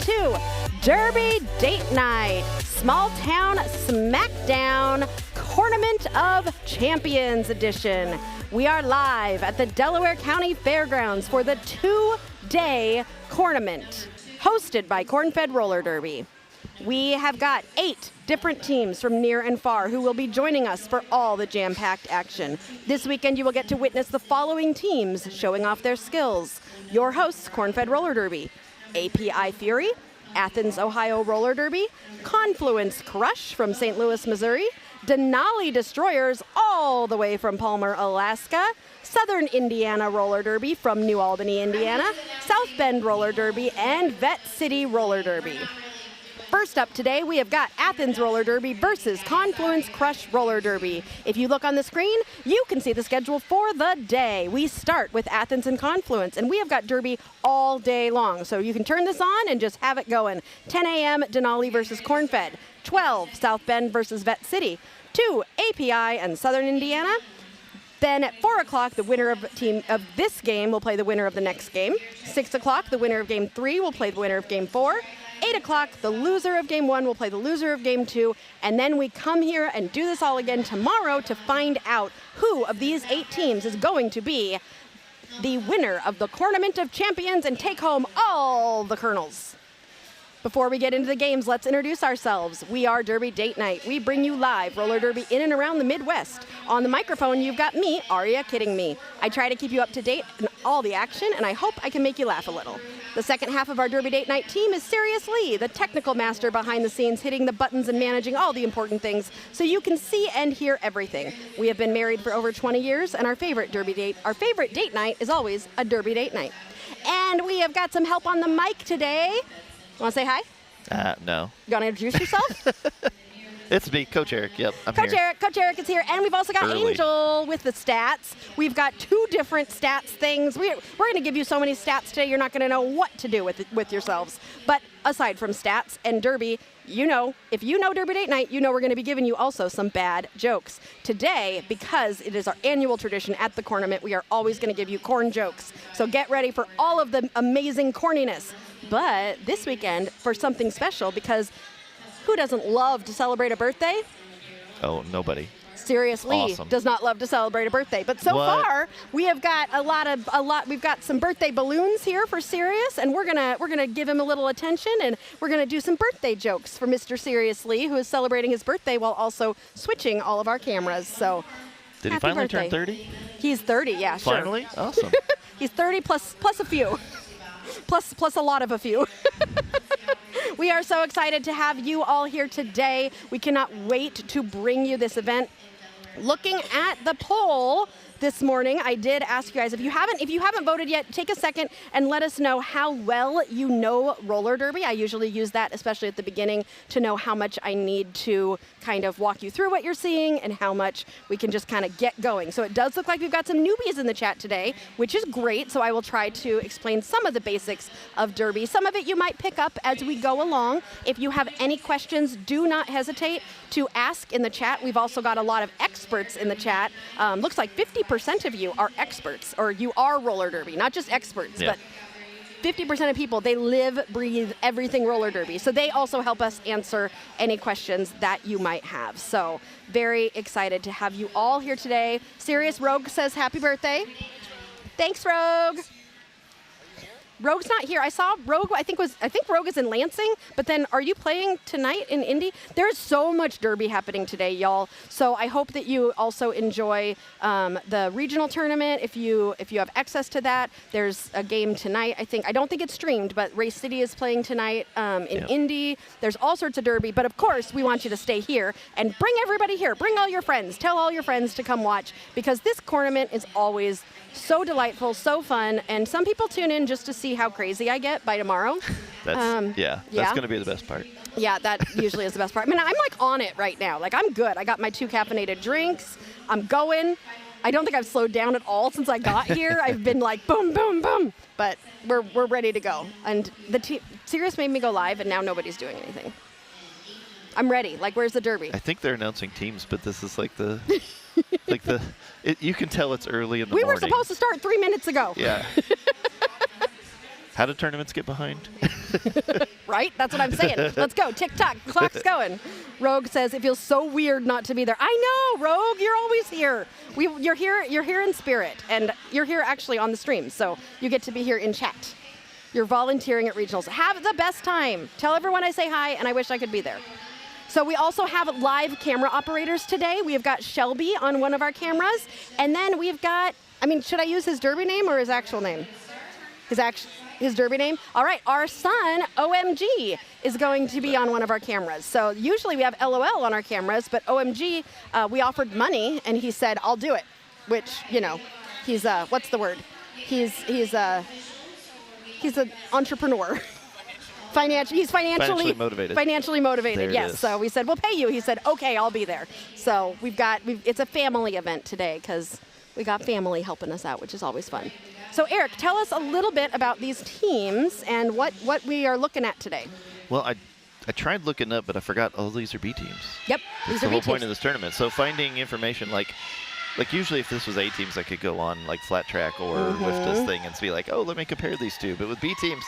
to Derby Date Night, Smalltown Smackdown, Cornament of Champions edition. We are live at the Delaware County Fairgrounds for the two-day Cornament, hosted by Corn-Fed Roller Derby. We have got 8 different teams from near and far who will be joining us for all the jam-packed action. This weekend, you will get to witness the following teams showing off their skills. Your hosts, Corn-Fed Roller Derby, API Fury, Athens, Ohio Roller Derby, Confluence Crush from St. Louis, Missouri, Denali Destroyers all the way from Palmer, Alaska, Southern Indiana Roller Derby from New Albany, Indiana, South Bend Roller Derby, and Vet City Roller Derby. First up today, we have got Athens Roller Derby versus Confluence Crush Roller Derby. If you look on the screen, you can see the schedule for the day. We start with Athens and Confluence, and we have got Derby all day long. So you can turn this on and just have it going. 10 a.m. Denali versus Corn-Fed. 12, South Bend versus Vet City. 2, API and Southern Indiana. Then at 4 o'clock, the winner of this game will play the winner of the next game. 6 o'clock, the winner of Game 3 will play the winner of Game 4. 8 o'clock, the loser of Game 1 will play the loser of Game 2, and then we come here and do this all again tomorrow to find out who of these 8 teams is going to be the winner of the Cornament of Champions and take home all the kernels. Before we get into the games, let's introduce ourselves. We are Derby Date Night. We bring you live roller derby in and around the Midwest. On the microphone, you've got me, Aria Kidding Me. I try to keep you up to date in all the action, and I hope I can make you laugh a little. The second half of our Derby Date Night team is Sirius Lee, the technical master behind the scenes, hitting the buttons and managing all the important things so you can see and hear everything. We have been married for over 20 years, and our favorite date night is always a Derby Date Night. And we have got some help on the mic today. Want to say hi? No. You want to introduce yourself? It's me, Coach Eric. Yep, I'm here. Coach Eric is here, and we've also got Angel with the stats. We've got 2 different stats things. We're going to give you so many stats today, you're not going to know what to do with yourselves. But aside from stats and Derby, you know, if you know Derby Date Night, you know we're going to be giving you also some bad jokes. Today, because it is our annual tradition at the Cornament, we are always going to give you corn jokes. So get ready for all of the amazing corniness. But this weekend, for something special, because who doesn't love to celebrate a birthday? Oh, nobody. Sirius Lee does not love to celebrate a birthday. But so far, we have got we've got some birthday balloons here for Sirius, and we're gonna give him a little attention, and we're gonna do some birthday jokes for Mr. Sirius Lee, who is celebrating his birthday while also switching all of our cameras. So did he finally turn 30? He's 30, yeah, sure. Finally? Awesome. He's 30 plus a few. Plus a lot of a few. We are so excited to have you all here today. We cannot wait to bring you this event. Looking at the poll this morning, I did ask you guys, if you haven't voted yet, take a second and let us know how well you know roller derby. I usually use that, especially at the beginning, to know how much I need to kind of walk you through what you're seeing and how much we can just kind of get going. So it does look like we've got some newbies in the chat today, which is great. So I will try to explain some of the basics of derby. Some of it you might pick up as we go along. If you have any questions, do not hesitate to ask in the chat. We've also got a lot of experts in the chat. Looks like 50% of you are experts, or you are roller derby, not just experts, but 50% of people, they live, breathe everything roller derby. So they also help us answer any questions that you might have. So very excited to have you all here today. Sirius Rogue says happy birthday. Thanks, Rogue. Rogue's not here. I saw Rogue, I think Rogue is in Lansing, but then are you playing tonight in Indy? There's so much derby happening today, y'all. So I hope that you also enjoy the regional tournament. If you have access to that, there's a game tonight. I don't think it's streamed, but Race City is playing tonight in Indy. There's all sorts of derby, but of course we want you to stay here and bring everybody here. Bring all your friends. Tell all your friends to come watch, because this Cornament is always so delightful, so fun, and some people tune in just to see how crazy I get by tomorrow. That's going to be the best part. Yeah, that usually is the best part. I mean, I'm like on it right now. Like, I'm good. I got my 2 caffeinated drinks. I'm going. I don't think I've slowed down at all since I got here. I've been like boom, boom, boom. But we're ready to go. And the Sirius made me go live, and now nobody's doing anything. I'm ready. Like, where's the derby? I think they're announcing teams, but this is like the you can tell it's early in the morning. We were supposed to start 3 minutes ago. Yeah. How do tournaments get behind? Right? That's what I'm saying. Let's go. Tick-tock. Clock's going. Rogue says, it feels so weird not to be there. I know, Rogue. You're always here. You're here in spirit. And you're here actually on the stream. So you get to be here in chat. You're volunteering at regionals. Have the best time. Tell everyone I say hi, and I wish I could be there. So we also have live camera operators today. We've got Shelby on one of our cameras. And then we've got, should I use his derby name or his actual name? His derby name? All right, our son, OMG, is going to be on one of our cameras. So usually we have LOL on our cameras, but OMG, we offered money, and he said, I'll do it. Which, he's, what's the word? He's an entrepreneur. He's financially motivated. Financially motivated, yes. So we said, we'll pay you. He said, okay, I'll be there. So it's a family event today because we got family helping us out, which is always fun. So Eric, tell us a little bit about these teams and what we are looking at today. Well, I tried looking up, but I forgot, these are B teams. Yep, That's the whole point of this tournament. So finding information like usually if this was A teams, I could go on like Flat Track or Wifta's thing and be like, let me compare these two. But with B teams,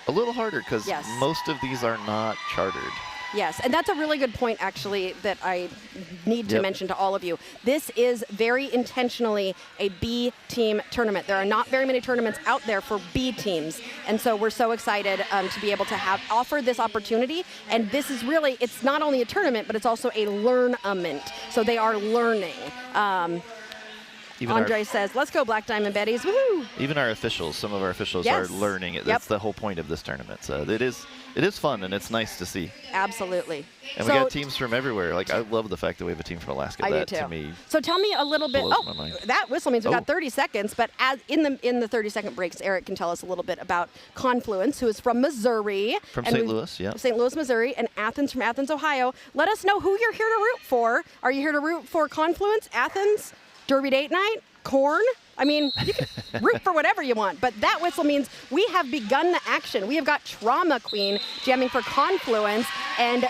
a little harder because most of these are not chartered. Yes, and that's a really good point, actually, that I need to mention to all of you. This is very intentionally a B team tournament. There are not very many tournaments out there for B teams, and so we're so excited to be able to offer this opportunity. And this is really, it's not only a tournament, but it's also a learn-ament. So they are learning. Andre says, let's go, Black Diamond Betties. Woohoo! Even our officials, some of our officials are learning it. That's the whole point of this tournament. So it is fun, and it's nice to see. Absolutely. And we got teams from everywhere. Like, I love the fact that we have a team from Alaska. I do too. To me, so tell me a little bit. That whistle means we've got 30 seconds. But in the 30-second breaks, Eric can tell us a little bit about Confluence, who is from Missouri. From St. Louis, yeah. St. Louis, Missouri, and Athens from Athens, Ohio. Let us know who you're here to root for. Are you here to root for Confluence, Athens, Derby Date Night, Corn? You can root for whatever you want, but that whistle means we have begun the action. We have got Trauma Queen jamming for Confluence, and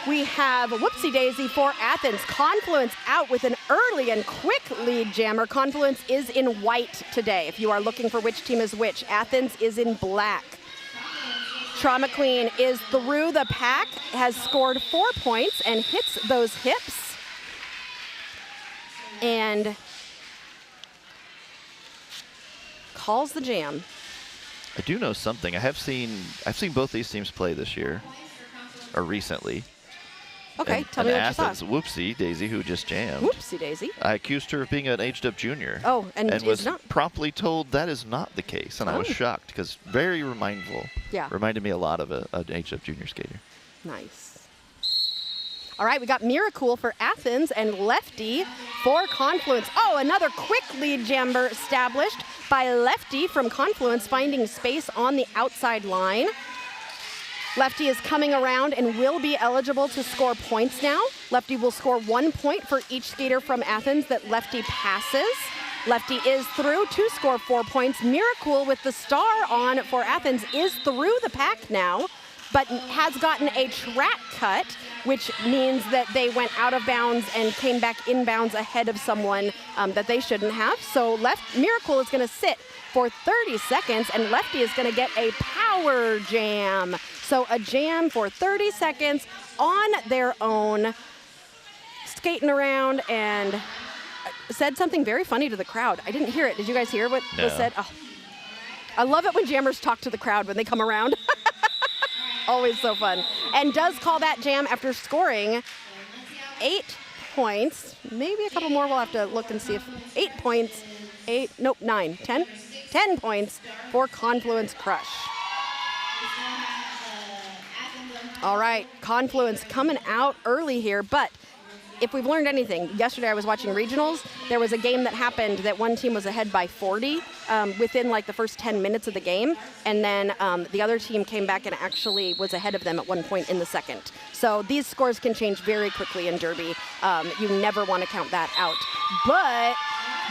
we have Whoopsie Daisy for Athens. Confluence out with an early and quick lead jammer. Confluence is in white today. If you are looking for which team is which, Athens is in black. Trauma Queen is through the pack, has scored 4 points and hits those hips. And calls the jam. I do know something. I've seen both these teams play this year, or recently. Okay, tell me what Athens, you saw. Whoopsie Daisy, who just jammed. Whoopsie Daisy. I accused her of being an aged-up junior. Oh, and was not promptly told that is not the case, and I was shocked because very mindful. Yeah. Reminded me a lot of an aged-up junior skater. Nice. All right, we got Miracool for Athens and Lefty for Confluence. Oh, another quick lead jammer established by Lefty from Confluence, finding space on the outside line. Lefty is coming around and will be eligible to score points now. Lefty will score 1 point for each skater from Athens that Lefty passes. Lefty is through to score 4 points. Miracool with the star on for Athens is through the pack now, but has gotten a track cut, which means that they went out of bounds and came back inbounds ahead of someone that they shouldn't have. So Miracool is going to sit for 30 seconds, and Lefty is going to get a power jam. So a jam for 30 seconds on their own, skating around, and said something very funny to the crowd. I didn't hear it. Did you guys hear what was said? Oh. I love it when jammers talk to the crowd when they come around. Always so fun. And does call that jam after scoring 8 points. Maybe a couple more. We'll have to look and see if 8 points. 9, 10? 10 points for Confluence Crush. All right, Confluence coming out early here, but if we've learned anything, yesterday I was watching regionals. There was a game that happened that one team was ahead by 40 within like the first 10 minutes of the game, and then the other team came back and actually was ahead of them at one point in the second. So these scores can change very quickly in Derby. You never want to count that out. But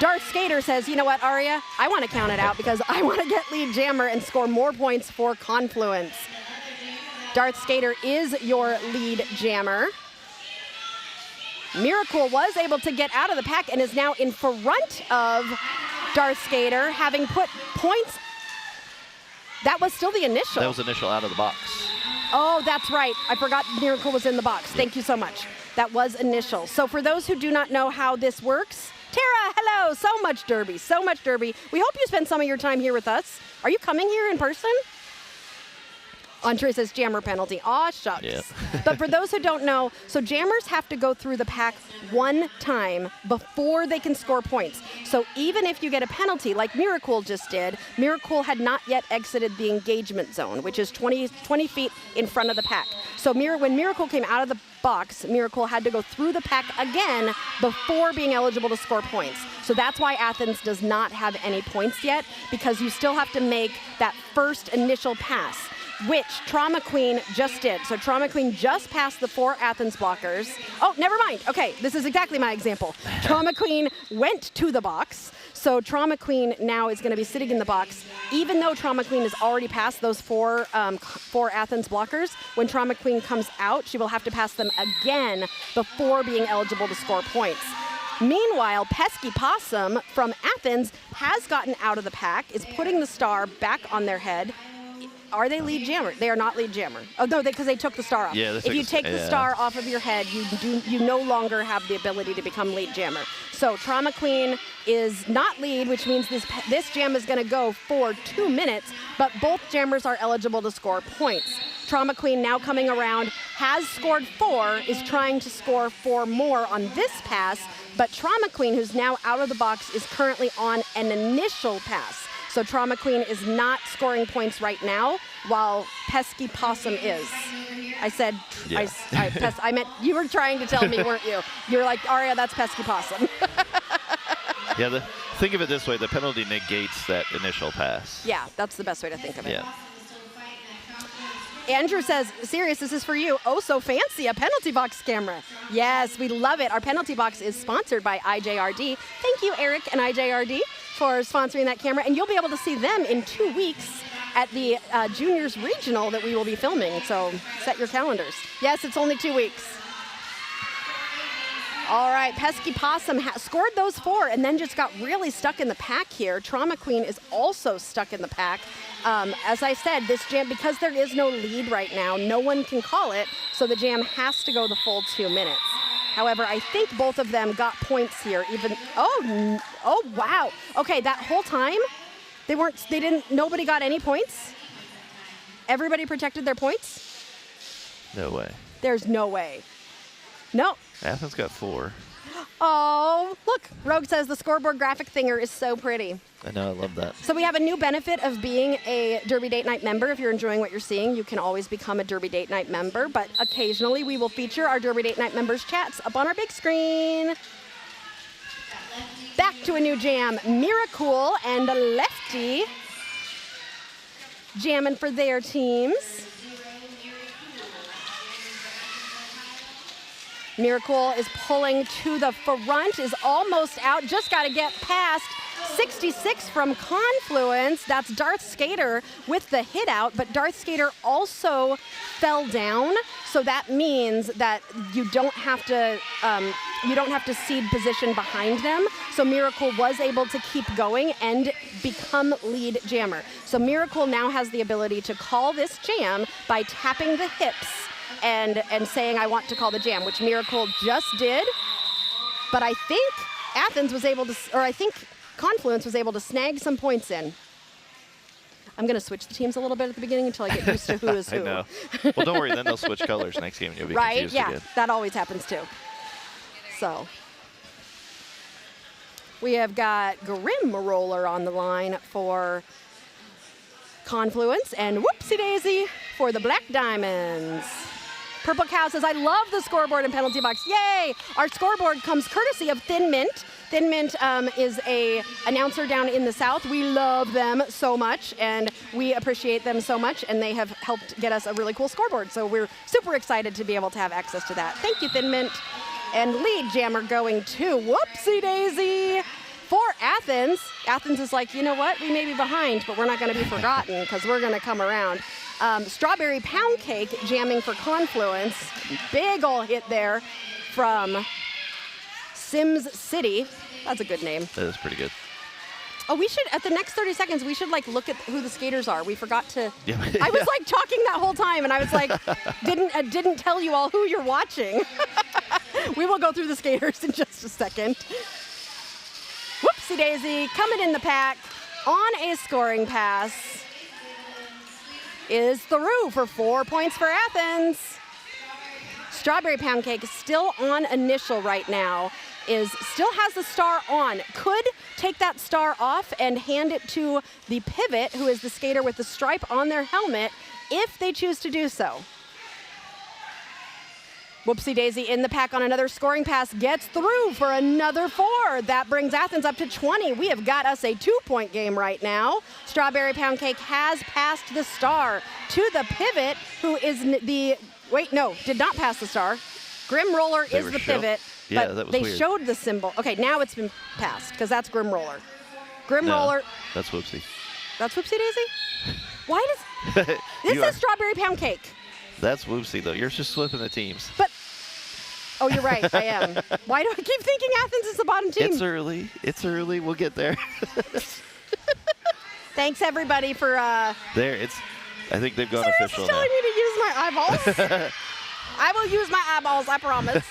Darth Skater says, you know what, Aria? I want to count it out because I want to get lead jammer and score more points for Confluence. Darth Skater is your lead jammer. Miracool was able to get out of the pack and is now in front of Darth Skater, having put points That was still the initial. That was initial out of the box. Oh, that's right. I forgot Miracle was in the box. Thank you so much. That was initial. So for those who do not know how this works, Tara, hello. So much Derby. So much Derby. We hope you spend some of your time here with us. Are you coming here in person? Andre says jammer penalty. Aw, shucks. Yeah. But for those who don't know, so jammers have to go through the pack one time before they can score points. So even if you get a penalty, like Miracle just did, Miracle had not yet exited the engagement zone, which is 20 feet in front of the pack. So when Miracle came out of the box, Miracle had to go through the pack again before being eligible to score points. So that's why Athens does not have any points yet, because you still have to make that first initial pass, which Trauma Queen just did. So Trauma Queen just passed the 4 Athens blockers. Oh, never mind. Okay, this is exactly my example. Trauma Queen went to the box. So Trauma Queen now is going to be sitting in the box. Even though Trauma Queen has already passed those 4 Athens blockers, when Trauma Queen comes out, she will have to pass them again before being eligible to score points. Meanwhile, Pesky Possum from Athens has gotten out of the pack, is putting the star back on their head. Are they lead jammer? They are not lead jammer. Oh, no, because they took the star off. Yeah, if you take the star off of your head, you no longer have the ability to become lead jammer. So Trauma Queen is not lead, which means this jam is going to go for 2 minutes, but both jammers are eligible to score points. Trauma Queen now coming around, has scored 4, is trying to score 4 more on this pass, but Trauma Queen, who's now out of the box, is currently on an initial pass. So Trauma Queen is not scoring points right now, while Pesky Possum is. I said, yeah. I meant, you were trying to tell me, weren't you? You're like, Aria, that's Pesky Possum. Yeah, think of it this way, the penalty negates that initial pass. Yeah, that's the best way to think of it. Yeah. Andrew says, Sirius, this is for you. Oh, so fancy, a penalty box camera. Yes, we love it. Our penalty box is sponsored by IJRD. Thank you, Eric and IJRD, for sponsoring that camera. And you'll be able to see them in 2 weeks at the Juniors Regional that we will be filming. So set your calendars. Yes, it's only 2 weeks. All right, Pesky Possum scored those 4 and then just got really stuck in the pack here. Trauma Queen is also stuck in the pack. As I said, this jam, because there is no lead right now, no one can call it, so the jam has to go the full 2 minutes. However, I think both of them got points here. Oh wow. Okay, that whole time, nobody got any points? Everybody protected their points? No way. There's no way. No. Athens got 4. Oh, look, Rogue says the scoreboard graphic thinger is so pretty. I know, I love that. So we have a new benefit of being a Derby Date Night member. If you're enjoying what you're seeing, you can always become a Derby Date Night member, but occasionally we will feature our Derby Date Night members' chats up on our big screen. Back to a new jam. Miracle and Lefty jamming for their teams. Miracle is pulling to the front, is almost out, just got to get past 66 from Confluence. That's Darth Skater with the hit out, but Darth Skater also fell down, so that means that you don't have to cede position behind them. So Miracle was able to keep going and become lead jammer. So Miracle now has the ability to call this jam by tapping the hips and saying, I want to call the jam, which Miracle just did. But I think Athens was able to, or I think Confluence was able to snag some points in. I'm going to switch the teams a little bit at the beginning until I get used to who is who. I know. Well, don't worry, then they'll switch colors next game and you'll be confused yeah, again. That always happens too. So we have got Grim Roller on the line for Confluence and Whoopsie Daisy for the Black Diamonds. Purple Cow says, I love the scoreboard and penalty box. Yay! Our scoreboard comes courtesy of Thin Mint. Thin Mint is a announcer down in the South. We love them so much, and we appreciate them so much, and they have helped get us a really cool scoreboard. So we're super excited to be able to have access to that. Thank you, Thin Mint. And lead jammer going to Whoopsie Daisy for Athens. Athens is like, you know what? We may be behind, but we're not going to be forgotten because we're going to come around. Strawberry Pound Cake jamming for Confluence. Big ol' hit there from Sims City. That's a good name. That is pretty good. Oh, we should, at the next 30 seconds, we should like look at who the skaters are. We forgot to, Yeah. I was like talking that whole time and I was like, didn't tell you all who you're watching. We will go through the skaters in just a second. Whoopsie daisy, coming in the pack on a scoring pass is through for 4 points for Athens. Strawberry Pound Cake is still on initial right now. Still has the star on. Could take that star off and hand it to the pivot, who is the skater with the stripe on their helmet, if they choose to do so. Whoopsie daisy in the pack on another scoring pass, gets through for another 4. That brings Athens up to 20. We have got us a 2-point game right now. Strawberry Pound Cake has passed the star to the pivot, who is did not pass the star. Grim Roller is the pivot. Yeah, but that was they weird. showed the symbol. Okay, now it's been passed because that's Grim Roller. Grim No, Roller. That's Whoopsie. That's Whoopsie Daisy? Why does this is Strawberry Pound Cake? That's Whoopsie though. You're just flipping the teams. But oh, you're right. I am. Why do I keep thinking Athens is the bottom team? It's early. It's early. We'll get there. Thanks everybody for there. I think they've gone Sarah's official telling now. me to use my eyeballs. I will use my eyeballs, I promise.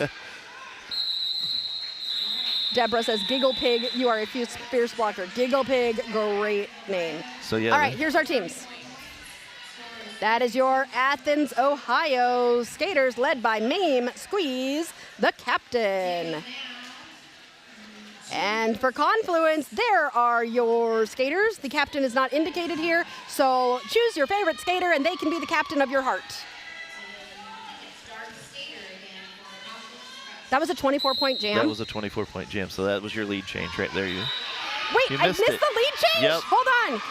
Deborah says, Giggle Pig, you are a fierce blocker. Giggle Pig, great name. So yeah. All right, here's our teams. That is your Athens, Ohio skaters led by Mame Squeeze, the captain. And for Confluence, there are your skaters. The captain is not indicated here, so choose your favorite skater and they can be the captain of your heart. That was a 24-point jam. That was a 24-point jam, so that was your lead change right there. Wait, I missed the lead change? Yep. Hold on.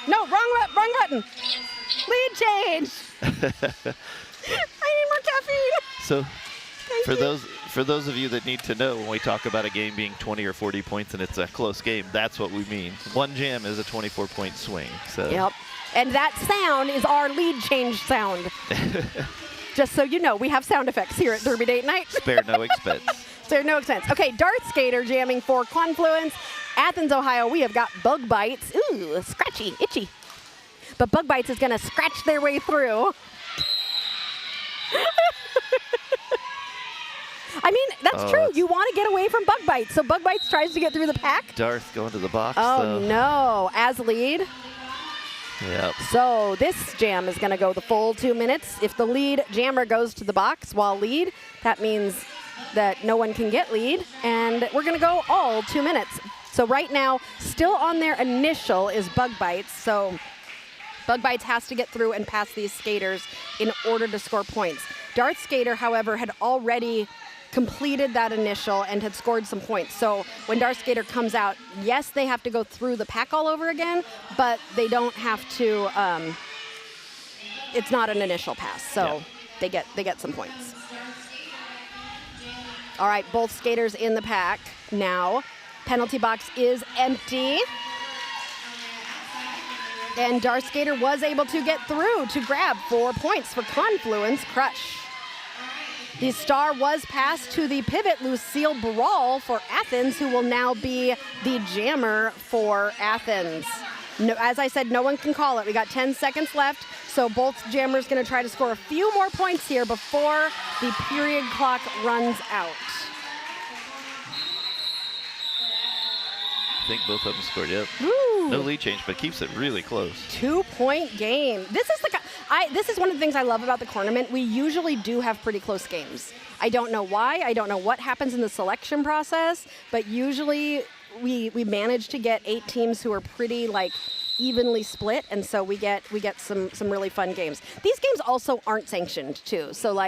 No, wrong button. Lead change. I need more caffeine. So Thank you. for those of you that need to know, when we talk about a game being 20 or 40 points and it's a close game, that's what we mean. One jam is a 24-point swing. So. Yep. And that sound is our lead change sound. Just so you know, we have sound effects here at Derby Date Night. Spare no expense. Spare no expense. Okay, Dart Skater jamming for Confluence. Athens, Ohio, we have got Bug Bites. Ooh, scratchy, itchy. But Bug Bites is going to scratch their way through. I mean, that's true. You want to get away from Bug Bites. So Bug Bites tries to get through the pack. Darth going to the box. Oh, no. As lead. Yep. So this jam is going to go the full 2 minutes. If the lead jammer goes to the box while lead, that means that no one can get lead. And we're going to go all 2 minutes. So right now, still on their initial is Bug Bites. So Bug Bites has to get through and pass these skaters in order to score points. Dart Skater, however, had already completed that initial and had scored some points. So when Dart Skater comes out, yes, they have to go through the pack all over again, but they don't have to, it's not an initial pass, so they get some points. All right, both skaters in the pack now. Penalty box is empty. And Dart Skater was able to get through to grab 4 points for Confluence Crush. The star was passed to the pivot, Lucille Brawl, for Athens, who will now be the jammer for Athens. No, as I said, no one can call it. We got 10 seconds left, so both jammers going to try to score a few more points here before the period clock runs out. I think both of them scored, yep. Ooh. No lead change, but keeps it really close. 2-point game. This is one of the things I love about the Cornament. We usually do have pretty close games. I don't know why. I don't know what happens in the selection process, but usually we manage to get 8 teams who are pretty evenly split, and so we get some really fun games. These games also aren't sanctioned too, so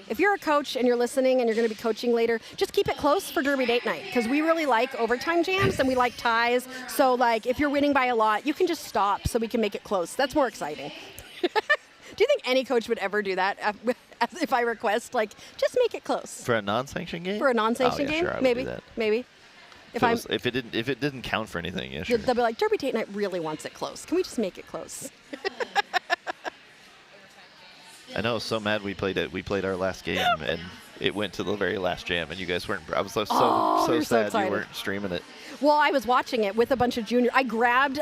if you're a coach and you're listening and you're going to be coaching later, just keep it close for Derby Date Night, because we really like overtime jams and we like ties. So if you're winning by a lot, you can just stop so we can make it close. That's more exciting. Do you think any coach would ever do that if I request, just make it close? For a non-sanctioned game? For a non-sanctioned game? Sure, I would maybe. do that. Maybe. If it didn't count for anything, yeah, sure. They'll be like, Derby Date Night really wants it close. Can we just make it close? I know, I was so mad we played our last game and it went to the very last jam, and you guys weren't. I was so so sad excited. you weren't streaming it. Well, I was watching it with a bunch of junior. I grabbed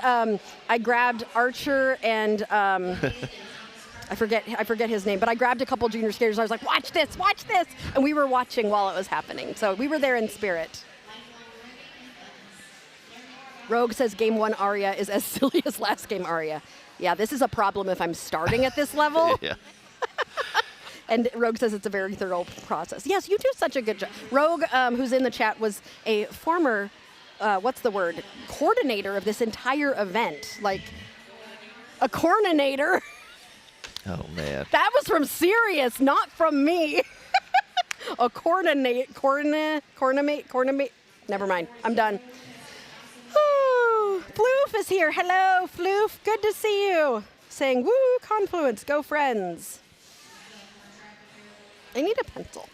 Archer and I forget his name, but I grabbed a couple junior skaters. I was like, watch this, and we were watching while it was happening. So we were there in spirit. Rogue says game 1 aria is as silly as last game aria. Yeah, this is a problem if I'm starting at this level. Yeah. And Rogue says it's a very thorough process. Yes, you do such a good job. Rogue, who's in the chat, was a former, coordinator of this entire event. Like, a coordinator. Oh, man. That was from Sirius, not from me. A coordinate. Never mind, I'm done. Ooh, Floof is here. Hello, Floof. Good to see you. Saying, woo, Confluence, go friends. I need a pencil.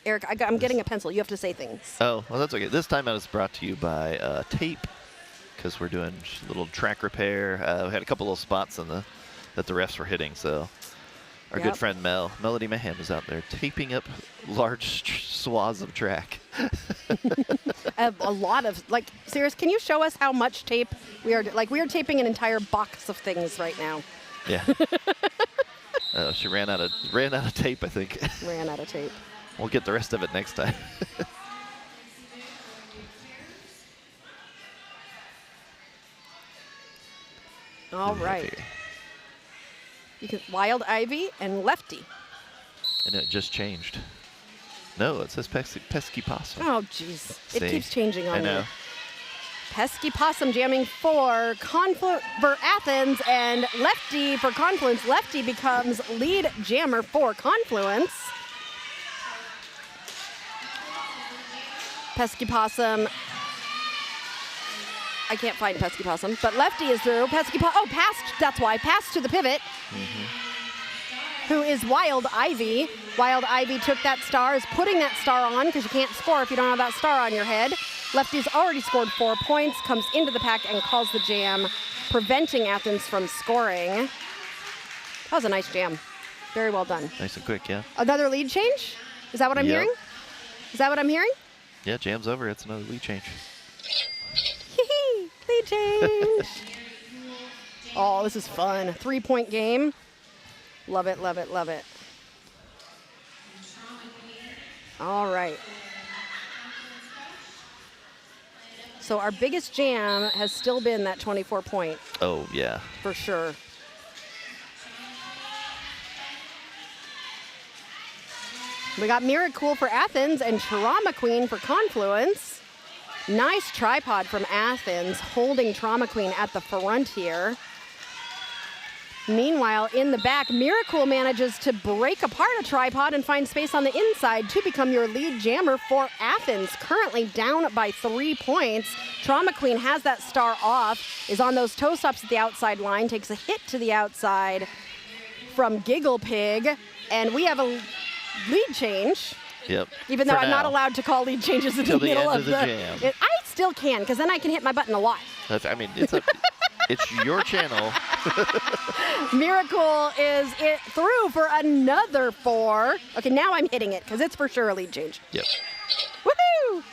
Eric, I'm getting a pencil. You have to say things. Oh, well, that's okay. This time I was brought to you by tape, because we're doing a little track repair. We had a couple little spots that the refs were hitting, so our good friend Melody Mayhem is out there taping up large swaths of track. A lot of, Sirius, can you show us how much tape we are, we are taping an entire box of things right now. Yeah. She ran out of tape, I think. Ran out of tape. We'll get the rest of it next time. All right. You can Wild Ivy and Lefty. And it just changed. No, it says pesky possum. Oh, jeez. It keeps changing on me. I know. Pesky Possum jamming for Athens, and Lefty for Confluence. Lefty becomes lead jammer for Confluence. Pesky Possum. I can't find Pesky Possum, but Lefty is through. Passed, that's why. Passed to the pivot. Who is Wild Ivy. Wild Ivy took that star, is putting that star on, because you can't score if you don't have that star on your head. Lefty's already scored 4 points, comes into the pack and calls the jam, preventing Athens from scoring. That was a nice jam. Very well done. Nice and quick, yeah. Another lead change? Is that what I'm hearing? Is that what I'm hearing? Yeah, jam's over. It's another lead change. Lead change. Oh, this is fun. 3-point game. Love it, love it, love it. All right. So our biggest jam has still been that 24-point. Oh, yeah. For sure. We got Miracle for Athens and Trauma Queen for Confluence. Nice tripod from Athens, holding Trauma Queen at the front here. Meanwhile, in the back, Miracle manages to break apart a tripod and find space on the inside to become your lead jammer for Athens, currently down by 3 points. Trauma Queen has that star off, is on those toe stops at the outside line, takes a hit to the outside from Giggle Pig, and we have a lead change. Yep. Even though I'm not allowed to call lead changes in the middle of the jam. I still can, because then I can hit my button a lot. I mean, it's your channel. Miracle is through for another 4. Okay, now I'm hitting it, because it's for sure a lead change. Yep. Woohoo!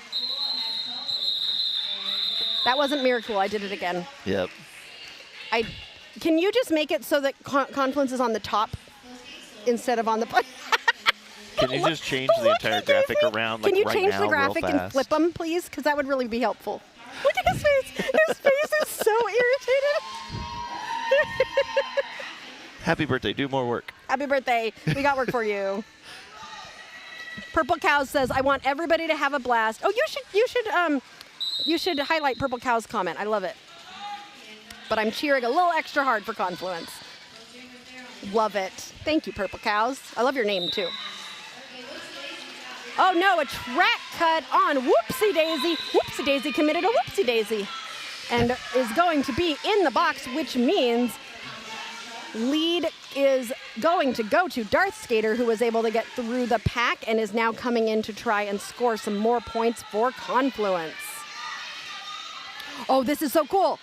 That wasn't Miracle. I did it again. Yep. Can you just make it so that Confluence is on the top instead of on the bottom? Can you just change the entire graphic around, Can you right change now, the graphic real and fast? flip them, please? Because that would really be helpful. Look at his face. His face is so irritated. Happy birthday. Do more work. Happy birthday. We got work for you. Purple Cow says, I want everybody to have a blast. Oh, you should highlight Purple Cow's comment. I love it. But I'm cheering a little extra hard for Confluence. Love it. Thank you, Purple Cows. I love your name, too. Oh, no, a track cut on Whoopsie Daisy. Whoopsie Daisy committed a Whoopsie Daisy and is going to be in the box, which means lead is going to go to Darth Skater, who was able to get through the pack and is now coming in to try and score some more points for Confluence. Oh, this is so cool.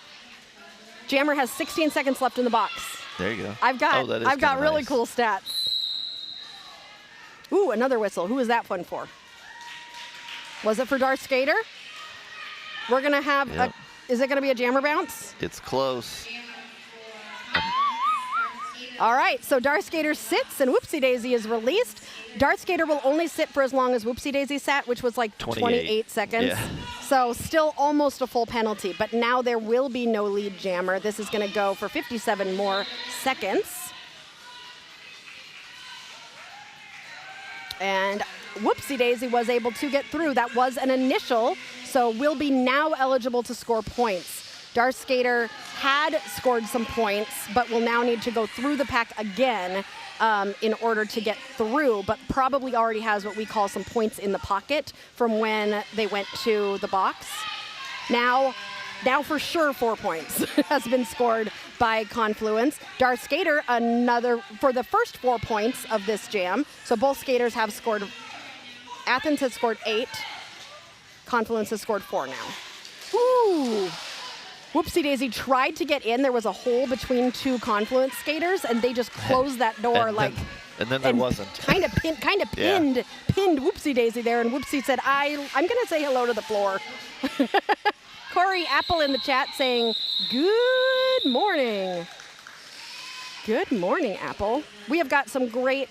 Jammer has 16 seconds left in the box. There you go. I've got really nice. cool stats. Ooh, another whistle. Who is that one for? Was it for Darth Skater? We're going to have is it going to be a jammer bounce? It's close. All right, so Darth Skater sits and Whoopsie Daisy is released. Darth Skater will only sit for as long as Whoopsie Daisy sat, which was like 28 seconds. Yeah. So still almost a full penalty, but now there will be no lead jammer. This is going to go for 57 more seconds. And Whoopsie Daisy was able to get through. That was an initial, so will be now eligible to score points. Darth Skater had scored some points, but will now need to go through the pack again in order to get through, but probably already has what we call some points in the pocket from when they went to the box. Now for sure 4 points has been scored by Confluence. Darth Skater, another for the first 4 points of this jam. So both skaters have scored. Athens has scored 8. Confluence has scored 4 now. Ooh. Whoopsie Daisy tried to get in. There was a hole between 2 Confluence skaters, and they just closed that door and then there wasn't. Kind of pinned Whoopsie Daisy there, and Whoopsie said, I'm going to say hello to the floor. Corey Apple in the chat saying, good morning. Good morning, Apple. We have got some great,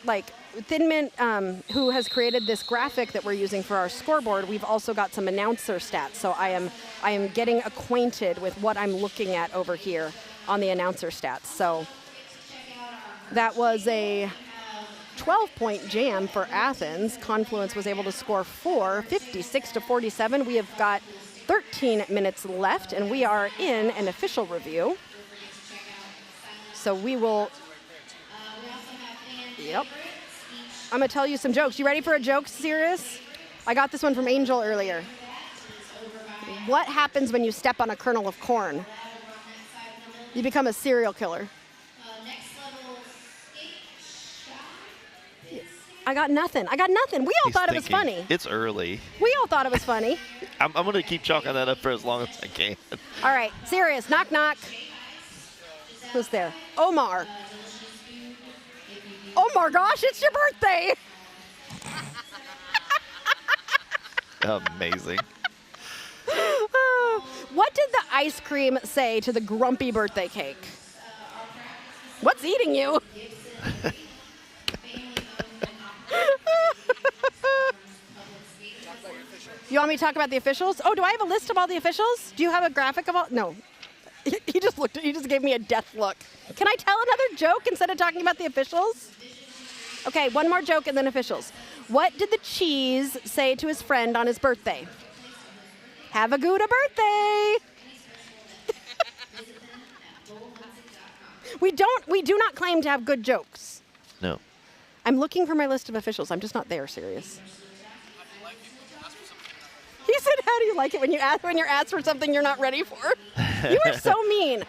Thin Mint, who has created this graphic that we're using for our scoreboard. We've also got some announcer stats, so I am getting acquainted with what I'm looking at over here on the announcer stats. So that was a 12-point jam for Athens. Confluence was able to score 4, 56-47. We have got 13 minutes left, and we are in an official review. So we will. Yep. I'm going to tell you some jokes. You ready for a joke, Sirius? I got this one from Angel earlier. What happens when you step on a kernel of corn? You become a serial killer. I got nothing. We all thought it was funny. It's early. We all thought it was funny. I'm going to keep chalking that up for as long as I can. All right, Sirius, knock, knock. Who's there? Omar. Oh my gosh, it's your birthday! Amazing. What did the ice cream say to the grumpy birthday cake? What's eating you? You want me to talk about the officials? Oh, do I have a list of all the officials? Do you have a graphic of all? No. He just gave me a death look. Can I tell another joke instead of talking about the officials? Okay, one more joke and then officials. What did the cheese say to his friend on his birthday? Have a good birthday. We do not claim to have good jokes. No. I'm looking for my list of officials. I'm just not there, serious. He said, how do you like it when you're asked for something you're not ready for? You are so mean.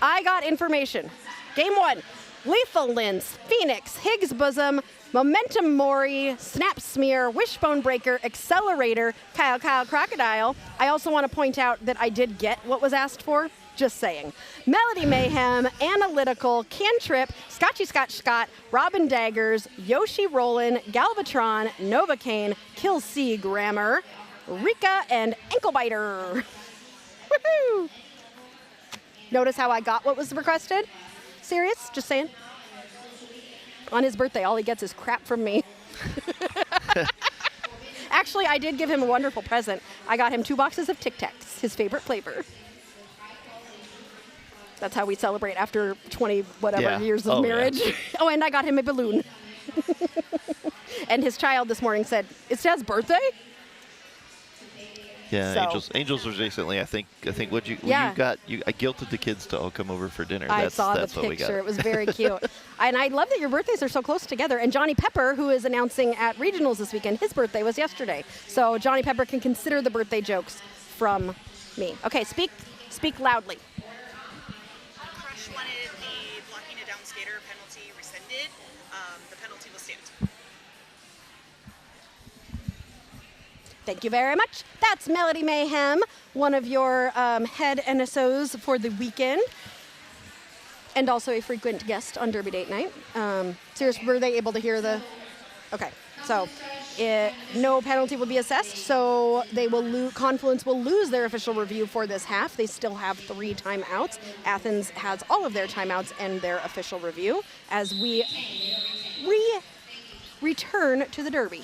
I got information. Game 1. Lethal Lens, Phoenix, Higgs Bosom, Momentum Mori, Snap Smear, Wishbone Breaker, Accelerator, Kyle Crocodile. I also want to point out that I did get what was asked for. Just saying. Melody Mayhem, Analytical, Cantrip, Scotchy Scott, Robin Daggers, Yoshi Rollin, Galvatron, Novocaine, Kill C Grammar, Rika, and Anklebiter. Woohoo! Notice how I got what was requested? Serious? Just saying. On his birthday, all he gets is crap from me. Actually, I did give him a wonderful present. I got him 2 boxes of Tic Tacs, his favorite flavor. That's how we celebrate after 20 years of marriage. Yeah. Oh, and I got him a balloon. And his child this morning said, "It's Dad's birthday?" Yeah, so. Angels was recently. I think what you I guilted the kids to all come over for dinner. I saw the picture. It was very cute. And I love that your birthdays are so close together. And Johnny Pepper, who is announcing at regionals this weekend, his birthday was yesterday. So Johnny Pepper can consider the birthday jokes from me. Okay, speak loudly. Crush wanted the blocking a down skater penalty rescinded. The penalty will stand. Thank you very much. That's Melody Mayhem, one of your head NSOs for the weekend, and also a frequent guest on Derby Date Night. Serious, were they able to hear the? Okay. So no penalty will be assessed, so they will Confluence will lose their official review for this half. They still have 3 timeouts. Athens has all of their timeouts and their official review as we return to the Derby.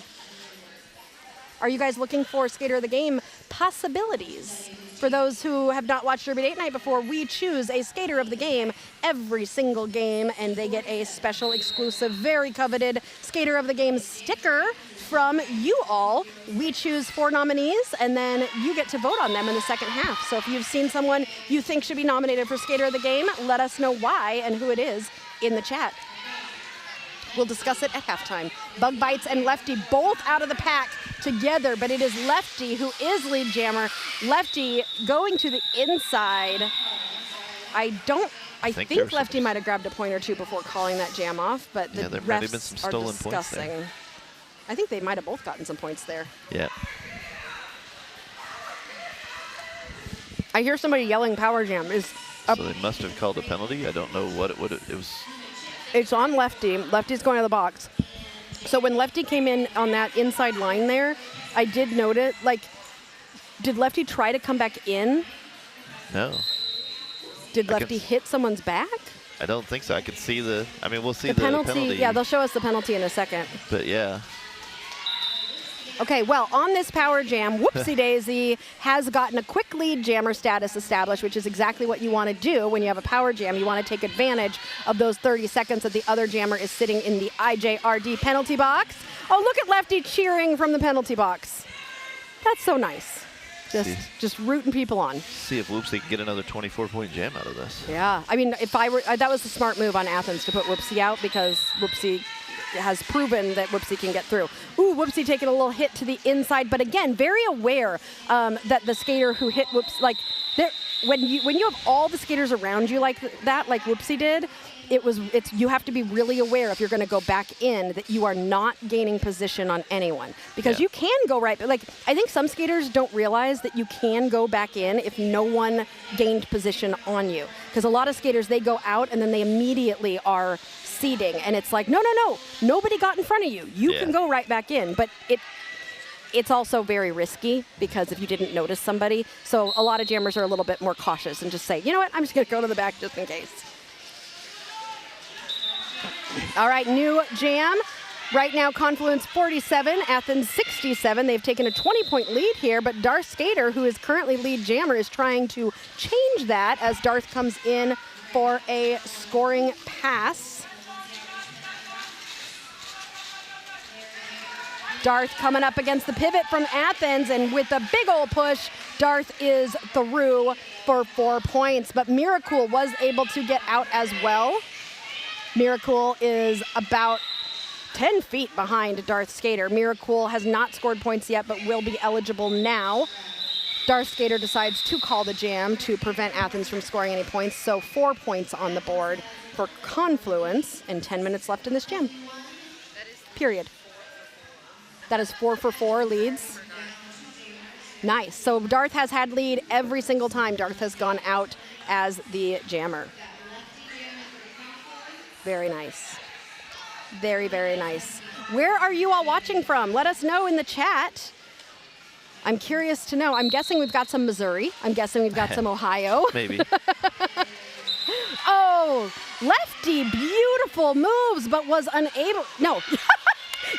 Are you guys looking for Skater of the Game possibilities? For those who have not watched Derby Date Night before, we choose a Skater of the Game every single game, and they get a special, exclusive, very coveted Skater of the Game sticker from you all. We choose 4 nominees, and then you get to vote on them in the second half. So if you've seen someone you think should be nominated for Skater of the Game, let us know why and who it is in the chat. We'll discuss it at halftime. Bug Bites and Lefty both out of the pack together, but it is Lefty who is lead jammer. Lefty going to the inside. I think Lefty might have grabbed a point or two before calling that jam off, but the there might have been refs some are stolen discussing. points there. I think they might have both gotten some points there. Yeah. I hear somebody yelling power jam. So they must have called a penalty. I don't know what it was. It's on Lefty. Lefty's going to the box. So when Lefty came in on that inside line there, I did note it. Like, did Lefty try to come back in? No. Did Lefty hit someone's back? I don't think so. I could see we'll see the penalty. Yeah, they'll show us the penalty in a second. But yeah. Okay, well, on this power jam, Whoopsie Daisy has gotten a quick lead jammer status established, which is exactly what you want to do when you have a power jam. You want to take advantage of those 30 seconds that the other jammer is sitting in the IJRD penalty box. Oh, look at Lefty cheering from the penalty box. That's so nice. Just rooting people on. See if Whoopsie can get another 24-point jam out of this. Yeah, I mean, if I were, that was a smart move on Athens to put Whoopsie out because Whoopsie has proven that Whoopsie can get through. Ooh, Whoopsie taking a little hit to the inside, but again, very aware that the skater who hit Whoopsie, like, when you have all the skaters around you like that, like Whoopsie did, you have to be really aware if you're going to go back in that you are not gaining position on anyone because you can go right. Like, I think some skaters don't realize that you can go back in if no one gained position on you. Because a lot of skaters, they go out and then they immediately are seeding, and it's like, no, nobody got in front of you. You can go right back in, but it's also very risky because if you didn't notice somebody, so a lot of jammers are a little bit more cautious and just say, you know what, I'm just going to go to the back just in case. All right, new jam. Right now, Confluence 47, Athens 67. They've taken a 20-point lead here, but Darth Skater, who is currently lead jammer, is trying to change that as Darth comes in for a scoring pass. Darth coming up against the pivot from Athens, and with a big old push, Darth is through for 4 points. But Miracle was able to get out as well. Miracle is about 10 feet behind Darth Skater. Miracle has not scored points yet, but will be eligible now. Darth Skater decides to call the jam to prevent Athens from scoring any points. So 4 points on the board for Confluence, and 10 minutes left in this jam. Period. That is 4 for 4 leads. Nice. So Darth has had lead every single time Darth has gone out as the jammer. Very nice. Very, very nice. Where are you all watching from? Let us know in the chat. I'm curious to know. I'm guessing we've got some Missouri. I'm guessing we've got some Ohio. Maybe. Oh, Lefty, beautiful moves, but was unable. No.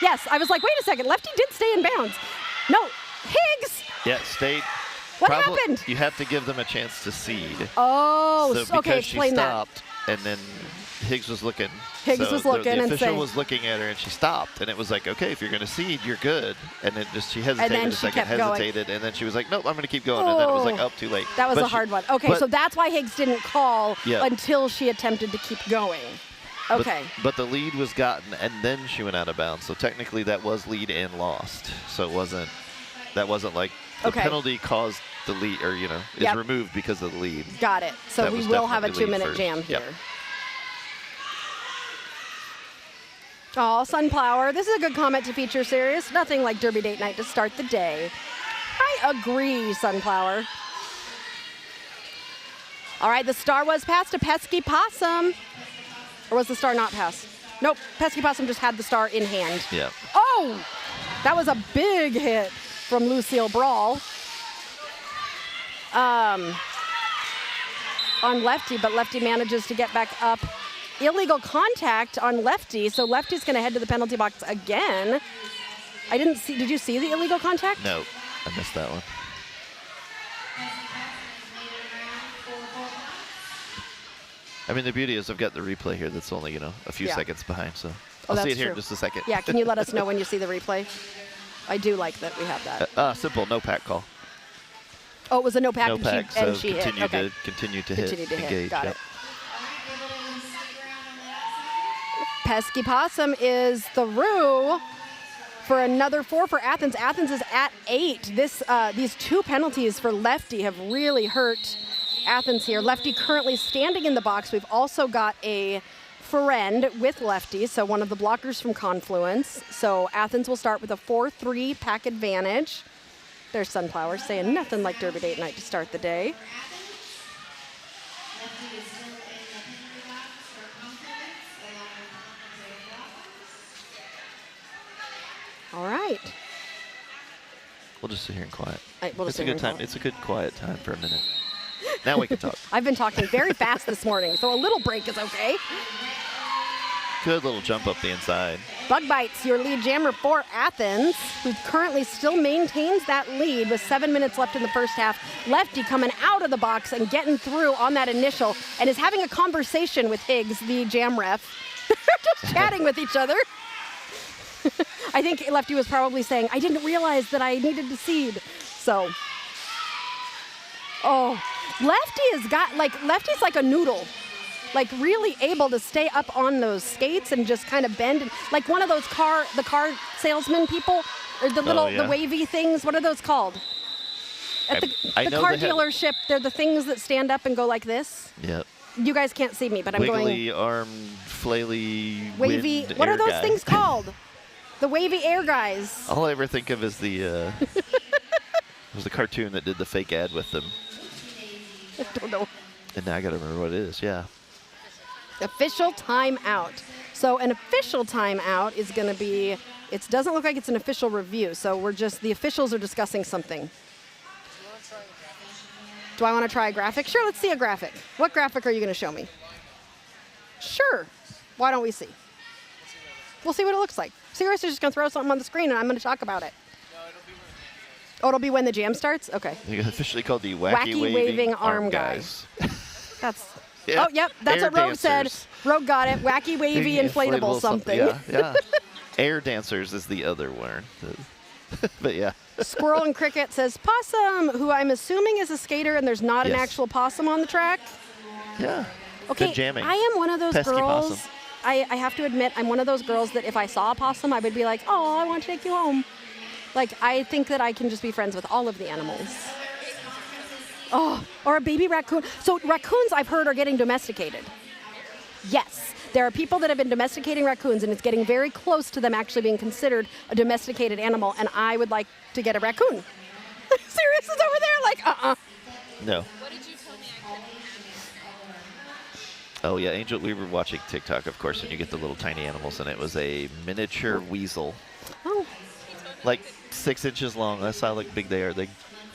Yes, I was like, wait a second. Lefty did stay in bounds. No, Higgs. Yeah, stayed. What happened? You have to give them a chance to seed. Oh, so okay, explain that. She stopped, and then Higgs was looking. The official was looking at her, and she stopped, and it was like, okay, if you're going to seed, you're good. And then she hesitated a second, and then she was like, nope, I'm going to keep going. And then it was like, oh, too late. That was a hard one. Okay, so that's why Higgs didn't call until she attempted to keep going. Okay. But the lead was gotten, and then she went out of bounds. So technically, that was lead and lost. So that wasn't like the penalty caused the lead, or is removed because of the lead. Got it. So we will have a 2-minute jam here. Yep. Oh, Sunflower. This is a good comment to feature series. Nothing like Derby Date Night to start the day. I agree, Sunflower. All right, the star was passed to Pesky Possum. Or was the star not passed? Nope, Pesky Possum just had the star in hand. Yeah. Oh! That was a big hit from Lucille Brawl on Lefty, but Lefty manages to get back up. Illegal contact on Lefty, so Lefty's going to head to the penalty box again. I didn't see, did you see the illegal contact? No, I missed that one. I mean, the beauty is I've got the replay here that's only, you know, a few seconds behind, so I'll see it here in just a second. Yeah, can you let us know when you see the replay? I do like that we have that. Simple, no pack call. Oh, it was a no pack, No pack, so she hit. Okay. continue to hit, engage. Got it. Pesky Possum is through for another 4 for Athens. Athens is at 8. These 2 penalties for Lefty have really hurt Athens here. Lefty currently standing in the box. We've also got a friend with Lefty, so one of the blockers from Confluence. So Athens will start with a 4-3 pack advantage. There's Sunflower saying nothing like Derby Date Night to start the day. All right. We'll just sit here and quiet. It's a good time. It's a good quiet time for a minute. Now we can talk. I've been talking very fast this morning, so a little break is okay. Good little jump up the inside. Bug Bites, your lead jammer for Athens, who currently still maintains that lead with 7 minutes left in the first half. Lefty coming out of the box and getting through on that initial and is having a conversation with Higgs, the jam ref. They're just chatting with each other. I think Lefty was probably saying, I didn't realize that I needed to seed. So, Lefty's like a noodle. Like really able to stay up on those skates and just kind of bend. And, like one of those car salesman people, or the wavy things. What are those called? At the car dealership, they're the things that stand up and go like this. Yep. You guys can't see me, but I'm going. Wiggly arm, flaily, wavy. What are those things called? The wavy air guys. All I ever think of is the was the cartoon that did the fake ad with them. I don't know. And now I got to remember what it is. Yeah. Official timeout. So an official timeout is going to be, it doesn't look like it's an official review, so the officials are discussing something. Do I want to try a graphic? Sure, let's see a graphic. What graphic are you going to show me? Sure. Why don't we see? We'll see what it looks like. Sirius is just going to throw something on the screen, and I'm going to talk about it. It'll be when the jam starts? Okay. They're officially called the Wacky Waving Arm Guys. That's... Yeah. Oh, yep, that's Air what Rogue said. Rogue got it. Wacky, wavy, inflatable something. Yeah. Air dancers is the other one. But yeah. Squirrel and Cricket says Possum, who I'm assuming is a skater, and there's not an actual possum on the track. Yeah. Okay, good jamming. I am one of those Pesky girls. possum. I have to admit, I'm one of those girls that if I saw a possum, I would be like, oh, I want to take you home. Like, I think that I can just be friends with all of the animals. Oh, or a baby raccoon. So raccoons, I've heard, are getting domesticated. Yes, there are people that have been domesticating raccoons, and it's getting very close to them actually being considered a domesticated animal, and I would like to get a raccoon. Sirius is over there like, No. What did you tell me I couldn't? Oh, yeah, Angel, we were watching TikTok, of course, and you get the little tiny animals, and it was a miniature weasel. Oh. Like 6 inches long. That's how big they are.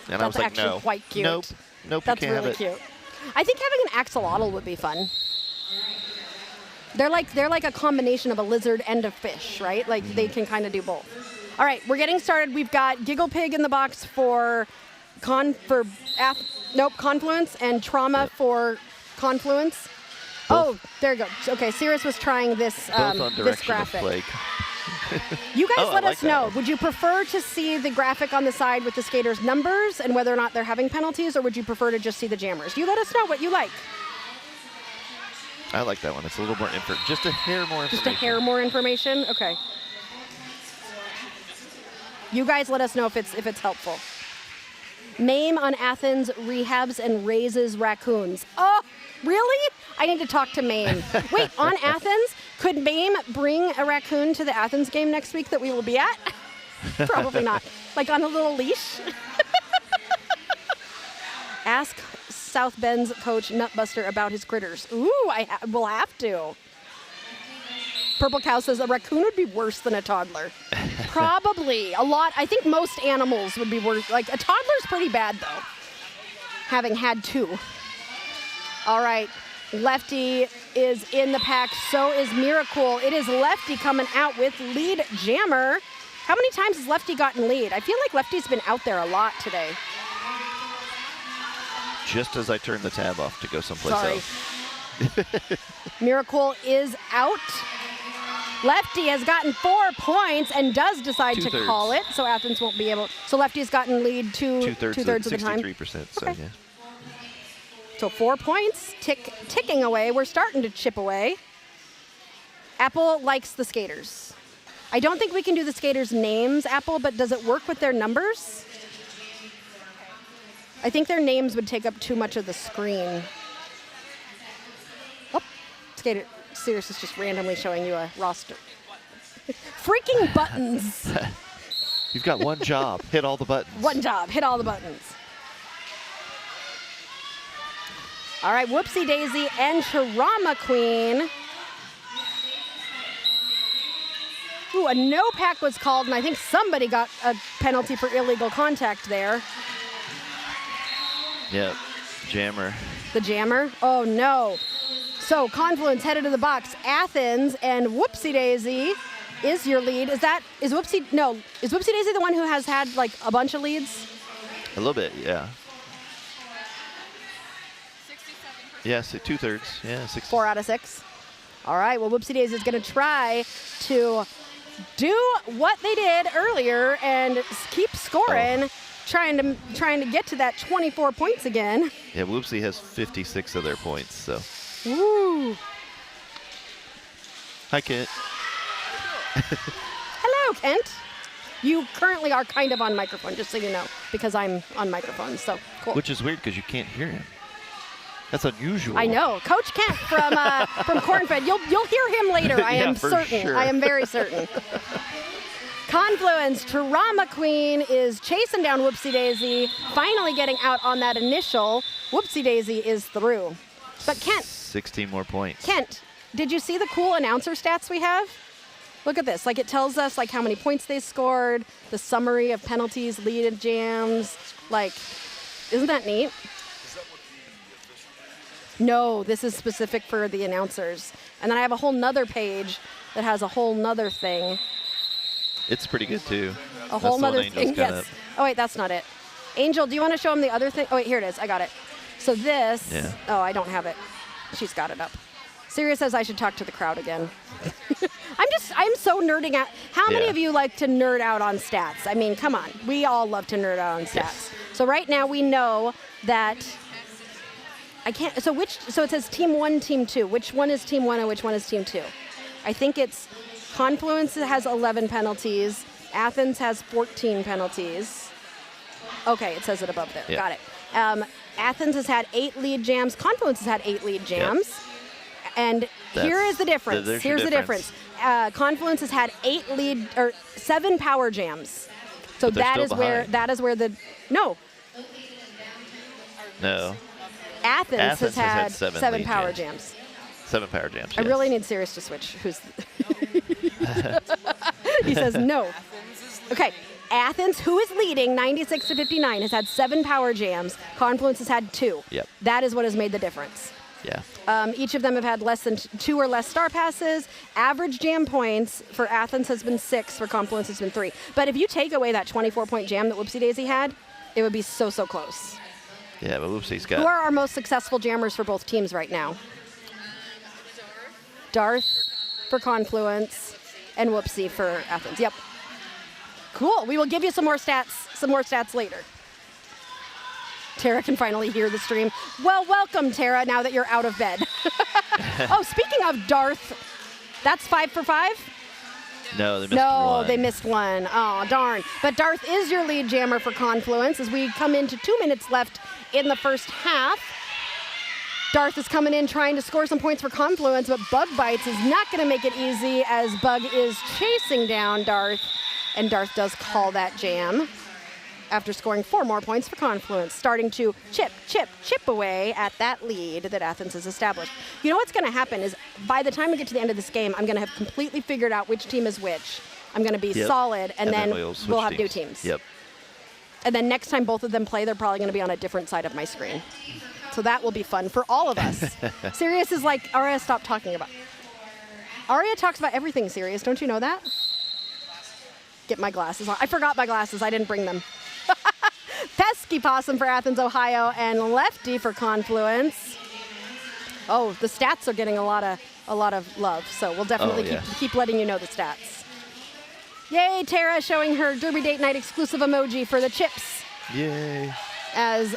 And I was like, actually no. quite cute. Nope, That's you can't really have it. cute. I think having an axolotl would be fun. They're like a combination of a lizard and a fish, right? Like they can kind of do both. All right, we're getting started. We've got Giggle Pig in the box for Confluence and Trauma for Confluence. Oh, there you go. Okay, Sirius was trying this this graphic. You guys let us know. Would you prefer to see the graphic on the side with the skaters' numbers and whether or not they're having penalties, or would you prefer to just see the jammers? You let us know what you like. I like that one. It's a little more just a hair more information. Just a hair more information? Okay. You guys let us know if it's helpful. MAME on Athens rehabs and raises raccoons. Oh, really? I need to talk to MAME. Wait, on Athens? Could MAME bring a raccoon to the Athens game next week that we will be at? Probably not. Like on a little leash? Ask South Bend's coach Nutbuster about his critters. Ooh, we'll have to. Purple Cow says a raccoon would be worse than a toddler. Probably a lot. I think most animals would be worse. Like a toddler's pretty bad though, having had 2. All right, Lefty is in the pack. So is Miracle. It is Lefty coming out with lead jammer. How many times has Lefty gotten lead? I feel like Lefty's been out there a lot today. Just as I turned the tab off to go someplace else. Miracle is out. Lefty has gotten 4 points and does decide to call it, so Athens won't be able. So Lefty's gotten lead two-thirds of the time. 63%. So okay. yeah. So 4 points, ticking away. We're starting to chip away. Apple likes the skaters. I don't think we can do the skaters' names, Apple, but does it work with their numbers? I think their names would take up too much of the screen. Oh, skater. Sirius is just randomly showing you a roster. Freaking buttons. You've got one job. Hit all the buttons. One job. Hit all the buttons. All right, Whoopsie Daisy and Charama Queen. Ooh, a no pack was called, and I think somebody got a penalty for illegal contact there. Yep, jammer. The jammer? Oh, no. So Confluence headed to the box. Athens and Whoopsie Daisy is your lead. Is Whoopsie Daisy the one who has had like a bunch of leads? A little bit, yeah. 67%. Yes, 2/3. Yeah, 60. 4 out of 6. All right, well, Whoopsie Daisy is going to try to do what they did earlier and keep scoring, trying to get to that 24 points again. Yeah, Whoopsie has 56 of their points, so. Woo. Hi, Kent. Hello, Kent. You currently are kind of on microphone, just so you know, because I'm on microphone, so cool. Which is weird because you can't hear him. That's unusual. I know. Coach Kent from Cornfed. You'll hear him later. I am certain. Sure. I am very certain. Confluence, Charama Queen is chasing down Whoopsie Daisy, finally getting out on that initial. Whoopsie Daisy is through. But Kent. 16 more points. Kent, did you see the cool announcer stats we have? Look at this. Like it tells us like how many points they scored, the summary of penalties, lead jams. Like, isn't that neat? No, this is specific for the announcers. And then I have a whole nother page that has a whole nother thing. It's pretty good too. A whole nother thing, yes. Oh wait, that's not it. Angel, do you want to show them the other thing? Oh wait, here it is, I got it. So this, oh, I don't have it. She's got it up. Sirius says I should talk to the crowd again. I'm so nerding out. How many of you like to nerd out on stats? I mean, come on. We all love to nerd out on stats. Yes. So right now we know that I can't, so it says team 1, team 2. Which one is team 1 and which one is team 2? I think it's Confluence has 11 penalties. Athens has 14 penalties. Okay, it says it above there. Yep. Got it. Athens has had 8 lead jams. Confluence has had 8 lead jams. Yep. And here is the difference. Here's the difference. Confluence has had 7 power jams. So that is where the no. Athens has had 7 power jams. 7 power jams. I really need Sirius to switch. He says no. Okay. Athens, who is leading 96-59, has had 7 power jams. Confluence has had 2. Yep. That is what has made the difference. Yeah. Each of them have had less than 2 or less star passes. Average jam points for Athens has been 6. For Confluence has been 3. But if you take away that 24-point jam that Whoopsie Daisy had, it would be so close. Yeah, but Whoopsie's got. Who are our most successful jammers for both teams right now? Darth for Confluence and Whoopsie for Athens. Yep. Cool. We will give you some more stats later. Tara can finally hear the stream. Well, welcome, Tara, now that you're out of bed. Oh, speaking of Darth, that's 5 for 5? No, they missed one. No, they missed one. Oh, darn. But Darth is your lead jammer for Confluence as we come into 2 minutes left in the first half. Darth is coming in trying to score some points for Confluence, but Bug Bites is not going to make it easy as Bug is chasing down Darth. And Darth does call that jam after scoring 4 more points for Confluence, starting to chip away at that lead that Athens has established. You know what's going to happen is by the time we get to the end of this game, I'm going to have completely figured out which team is which. I'm going to be solid, and then we'll have new teams. Yep. And then next time both of them play, they're probably going to be on a different side of my screen. So that will be fun for all of us. Sirius is like, Aria, stop talking about. Aria talks about everything, Sirius. Don't you know that? Get my glasses on. I forgot my glasses. I didn't bring them. Pesky Possum for Athens, Ohio, and Lefty for Confluence. Oh, the stats are getting a lot of love, so we'll definitely keep letting you know the stats. Yay, Tara showing her Derby Date Night exclusive emoji for the chips. Yay. As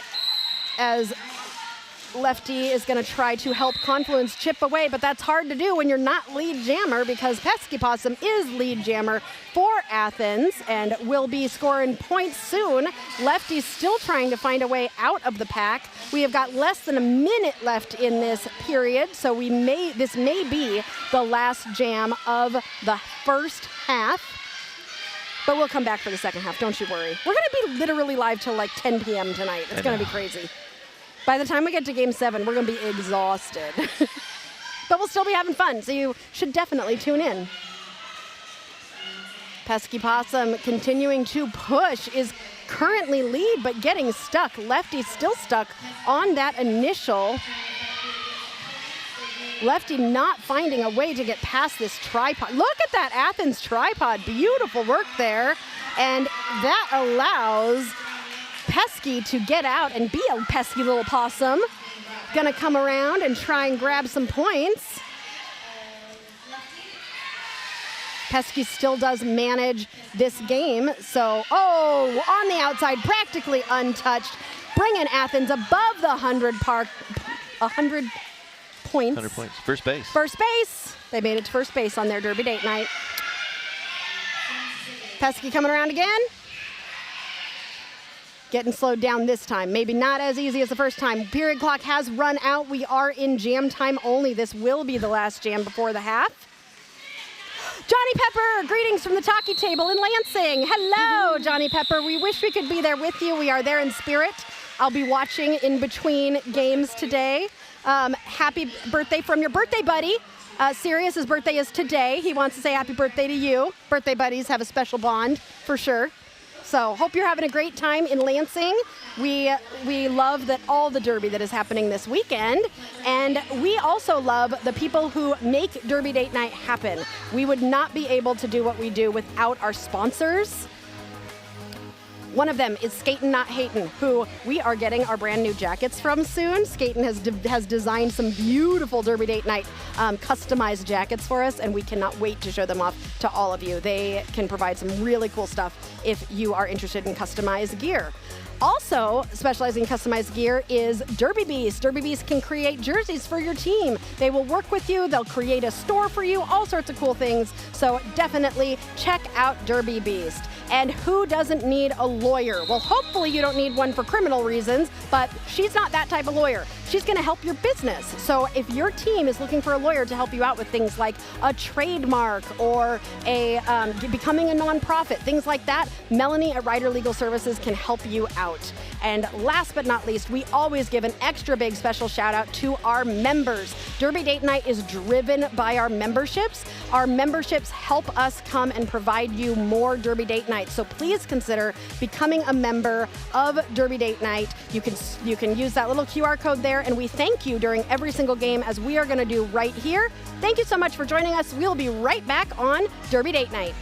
Lefty is going to try to help Confluence chip away, but that's hard to do when you're not lead jammer, because Pesky Possum is lead jammer for Athens and will be scoring points soon. Lefty's still trying to find a way out of the pack. We have got less than a minute left in this period, so this may be the last jam of the first half. But we'll come back for the second half, don't you worry. We're going to be literally live till like 10 p.m. tonight. It's going to be crazy. By the time we get to Game 7, we're going to be exhausted. But we'll still be having fun, so you should definitely tune in. Pesky Possum continuing to push, is currently lead, but getting stuck. Lefty's still stuck on that initial. Lefty not finding a way to get past this tripod. Look at that Athens tripod. Beautiful work there. And that allows Pesky to get out and be a pesky little possum. Gonna come around and try and grab some points. Pesky still does manage this game. So, on the outside, practically untouched, bringing Athens above the 100 points. 100 points. First base. First base. They made it to first base on their Derby Date Night. Pesky coming around again. Getting slowed down this time. Maybe not as easy as the first time. Period clock has run out. We are in jam time only. This will be the last jam before the half. Johnny Pepper, greetings from the talkie table in Lansing. Hello, Johnny Pepper. We wish we could be there with you. We are there in spirit. I'll be watching in between games today. Happy birthday from your birthday buddy. Sirius's birthday is today. He wants to say happy birthday to you. Birthday buddies have a special bond for sure. So hope you're having a great time in Lansing. We love that all the Derby that is happening this weekend. And we also love the people who make Derby Date Night happen. We would not be able to do what we do without our sponsors. One of them is Skatin Not Hatin, who we are getting our brand new jackets from soon. Skatin has designed some beautiful Derby Date Night customized jackets for us, and we cannot wait to show them off to all of you. They can provide some really cool stuff if you are interested in customized gear. Also, specializing in customized gear is Derby Beast. Derby Beast can create jerseys for your team. They will work with you. They'll create a store for you, all sorts of cool things. So definitely check out Derby Beast. And who doesn't need a lawyer? Well, hopefully you don't need one for criminal reasons, but she's not that type of lawyer. She's going to help your business. So if your team is looking for a lawyer to help you out with things like a trademark or becoming a nonprofit, things like that, Melanie at Ryder Legal Services can help you out. And last but not least, we always give an extra big special shout out to our members. Derby Date Night is driven by our memberships. Our memberships help us come and provide you more Derby Date Night. So please consider becoming a member of Derby Date Night. You can use that little QR code there, and we thank you during every single game, as we are going to do right here. Thank you so much for joining us. We'll be right back on Derby Date Night.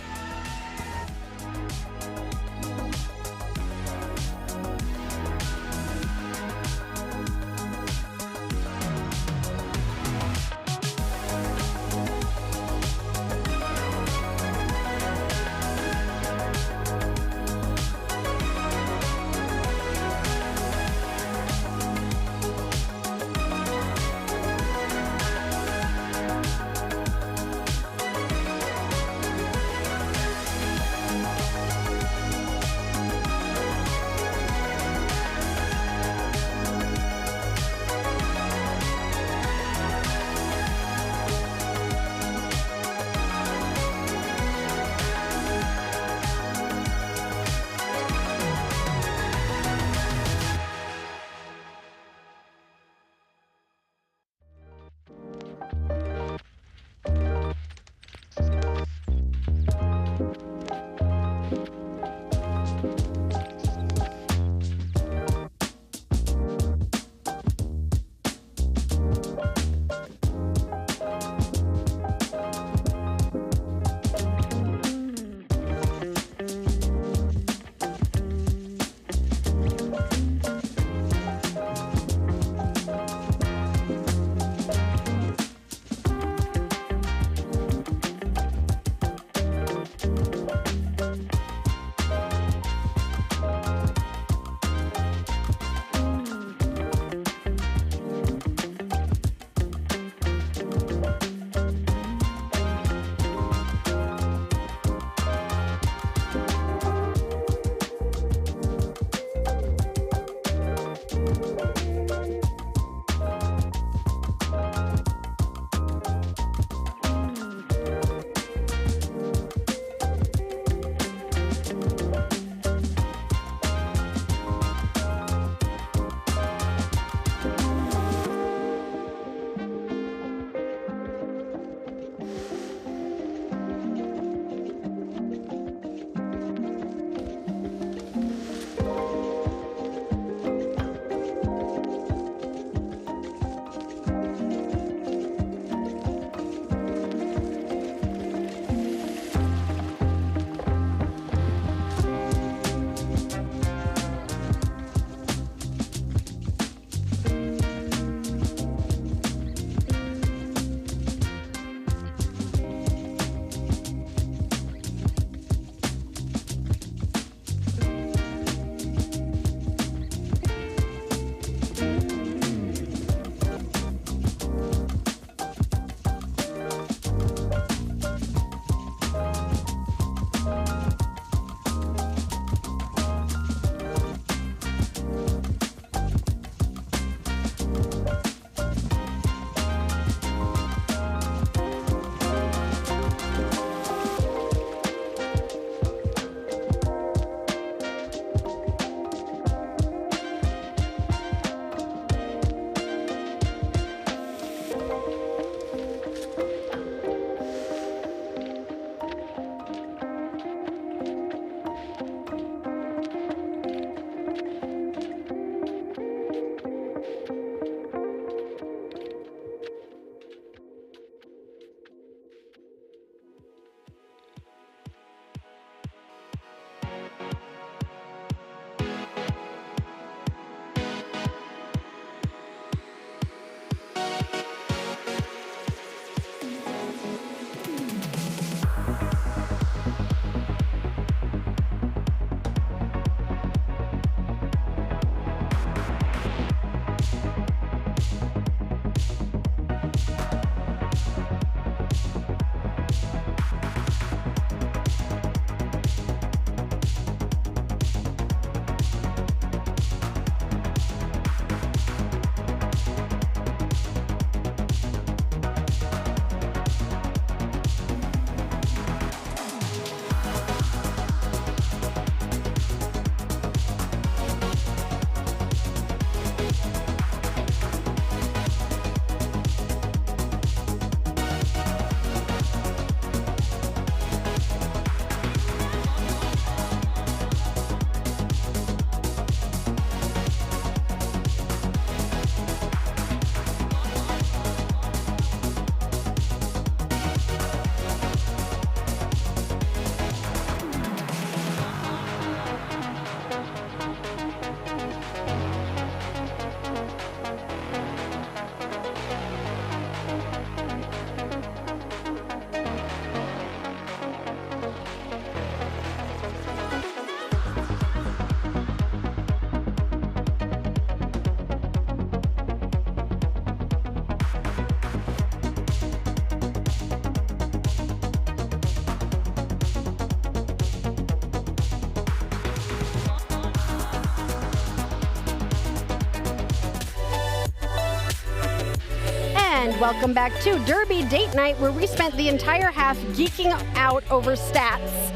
And welcome back to Derby Date Night, where we spent the entire half geeking out over stats.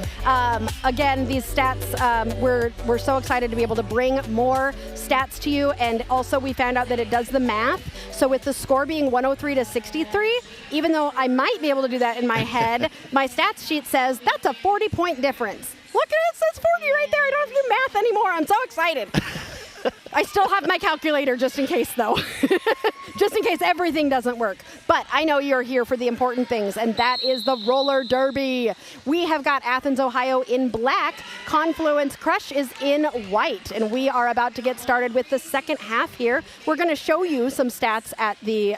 Again, these stats, we're so excited to be able to bring more stats to you, and also we found out that it does the math. So with the score being 103 to 63, even though I might be able to do that in my head, my stats sheet says that's a 40-point difference. Look at it, it says 40 right there. I don't have to do math anymore. I'm so excited. I still have my calculator just in case, though. Just in case everything doesn't work. But I know you're here for the important things, and that is the roller derby. We have got Athens, Ohio in black. Confluence Crush is in white, and we are about to get started with the second half here. We're going to show you some stats at the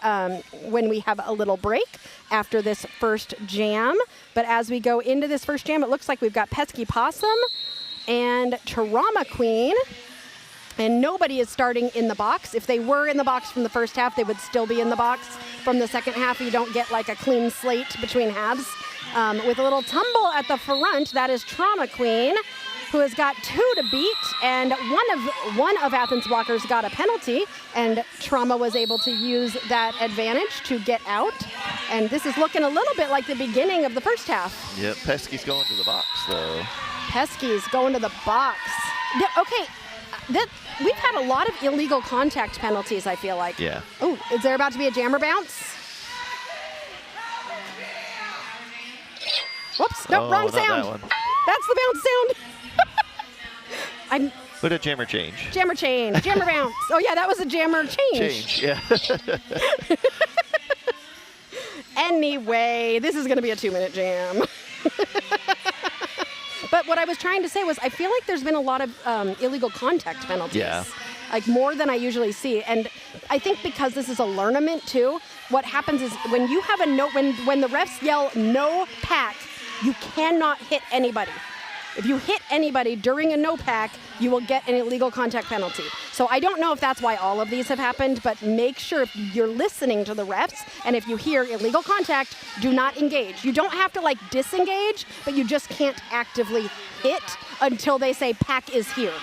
when we have a little break after this first jam. But as we go into this first jam, it looks like we've got Pesky Possum and Trauma Queen. And nobody is starting in the box. If they were in the box from the first half, they would still be in the box from the second half. You don't get like a clean slate between halves. With a little tumble at the front, that is Trauma Queen, who has got 2 to beat, and one of Athens' blockers got a penalty, and Trauma was able to use that advantage to get out. And this is looking a little bit like the beginning of the first half. Yep, Pesky's going to the box, though. Pesky's going to the box. Okay. We've had a lot of illegal contact penalties, I feel like. Yeah. Oh, is there about to be a jammer bounce? Whoops, no, wrong not sound. That one. That's the bounce sound. What a jammer change. Jammer change, jammer bounce. Oh yeah, that was a jammer change. Yeah. Anyway, this is going to be a 2-minute jam. But what I was trying to say was I feel like there's been a lot of illegal contact penalties. Yeah. Like more than I usually see. And I think because this is a learnament too, what happens is when you have a when the refs yell no pack, you cannot hit anybody. If you hit anybody during a no pack, you will get an illegal contact penalty. So I don't know if that's why all of these have happened, but make sure if you're listening to the refs and if you hear illegal contact, do not engage. You don't have to like disengage, but you just can't actively hit until they say pack is here.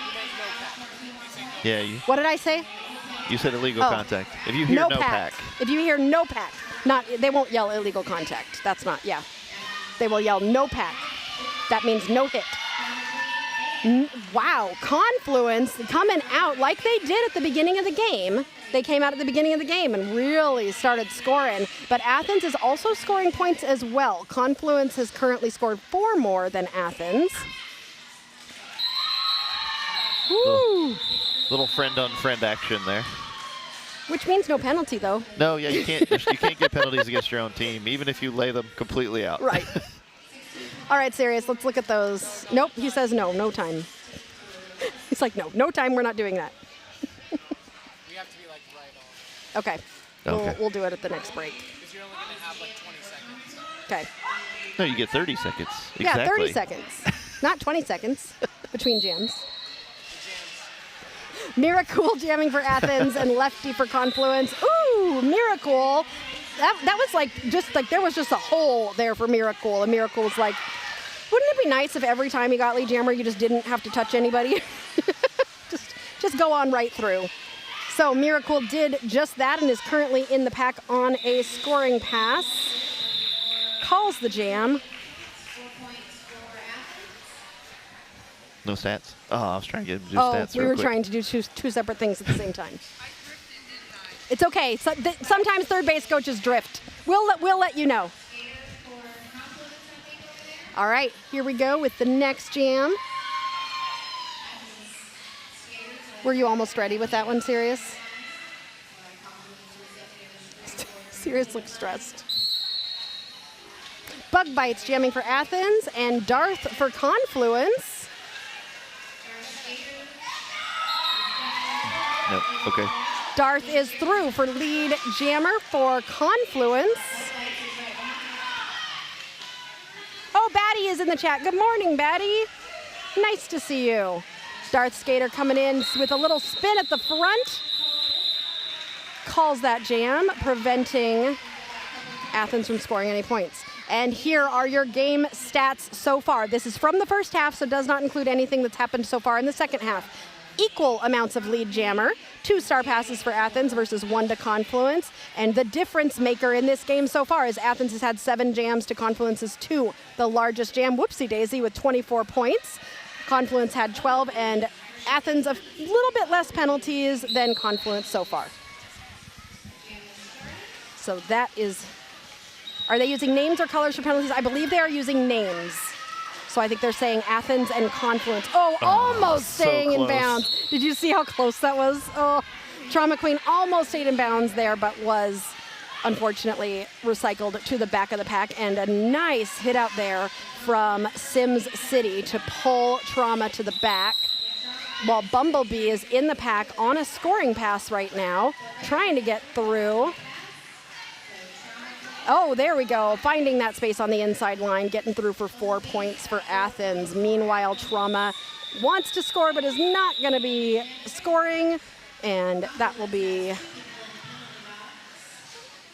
Yeah. What did I say? You said illegal contact. If you hear no pack. If you hear no pack, they won't yell illegal contact. That's not, yeah. They will yell no pack. That means no hit. Wow, Confluence coming out like they did at the beginning of the game. They came out at the beginning of the game and really started scoring. But Athens is also scoring points as well. Confluence has currently scored 4 more than Athens. Woo! Little friend-on-friend action there. Which means no penalty, though. No, yeah, you can't get penalties against your own team, even if you lay them completely out. Right. All right, Sirius, let's look at those. Nope, he says no time. He's like, no time, we're not doing that. We have to be like right on. Okay. Okay. We'll do it at the next break. Because you're only going to have like 20 seconds. Okay. No, you get 30 seconds. Exactly. Yeah, 30 seconds. Not 20 seconds between jams. Miracle jamming for Athens and Lefty for Confluence. Ooh, Miracle. That was like there was just a hole there for Miracle. And Miracle was like, wouldn't it be nice if every time you got lead jammer you just didn't have to touch anybody? just go on right through. So Miracle did just that and is currently in the pack on a scoring pass. Calls the jam. No stats? Oh, I was trying to get him to do stats we were real quick. trying to do two separate things at the same time. It's okay. So, sometimes third base coaches drift. We'll let you know. All right, here we go with the next jam. Were you almost ready with that one, Sirius? Sirius looks stressed. Bug Bites jamming for Athens and Darth for Confluence. No, okay. Darth is through for lead jammer for Confluence. Oh, Batty is in the chat. Good morning, Batty. Nice to see you. Darth Skater coming in with a little spin at the front. Calls that jam, preventing Athens from scoring any points. And here are your game stats so far. This is from the first half, so does not include anything that's happened so far in the second half. Equal amounts of lead jammer, 2 star passes for Athens versus 1 to Confluence. And the difference maker in this game so far is Athens has had 7 jams to Confluence's 2. The largest jam, whoopsie daisy, with 24 points. Confluence had 12, and Athens a little bit less penalties than Confluence so far. So that is, are they using names or colors for penalties? I believe they are using names. So I think they're saying Athens and Confluence. Oh, almost staying in bounds. Did you see how close that was? Oh, Trauma Queen almost stayed in bounds there, but was unfortunately recycled to the back of the pack. And a nice hit out there from Sims City to pull Trauma to the back, while Bumblebee is in the pack on a scoring pass right now, trying to get through. Oh, there we go. Finding that space on the inside line, getting through for 4 points for Athens. Meanwhile, Trauma wants to score, but is not going to be scoring. And that will be,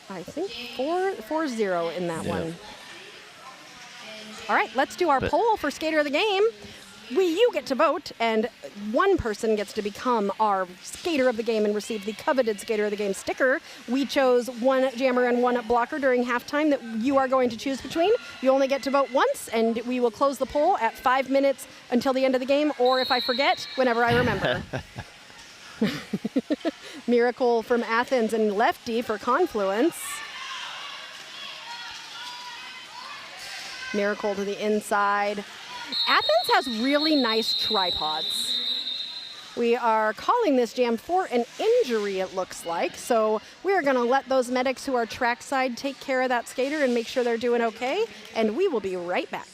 I think, 4-0 in that one. All right, let's do our poll for Skater of the Game. You get to vote, and one person gets to become our Skater of the Game and receive the coveted Skater of the Game sticker. We chose 1 jammer and 1 blocker during halftime that you are going to choose between. You only get to vote once, and we will close the poll at 5 minutes until the end of the game, or if I forget, whenever I remember. Miracle from Athens and Lefty for Confluence. Miracle to the inside. Athens has really nice tripods. We are calling this jam for an injury, it looks like. So we're going to let those medics who are trackside take care of that skater and make sure they're doing okay. And we will be right back.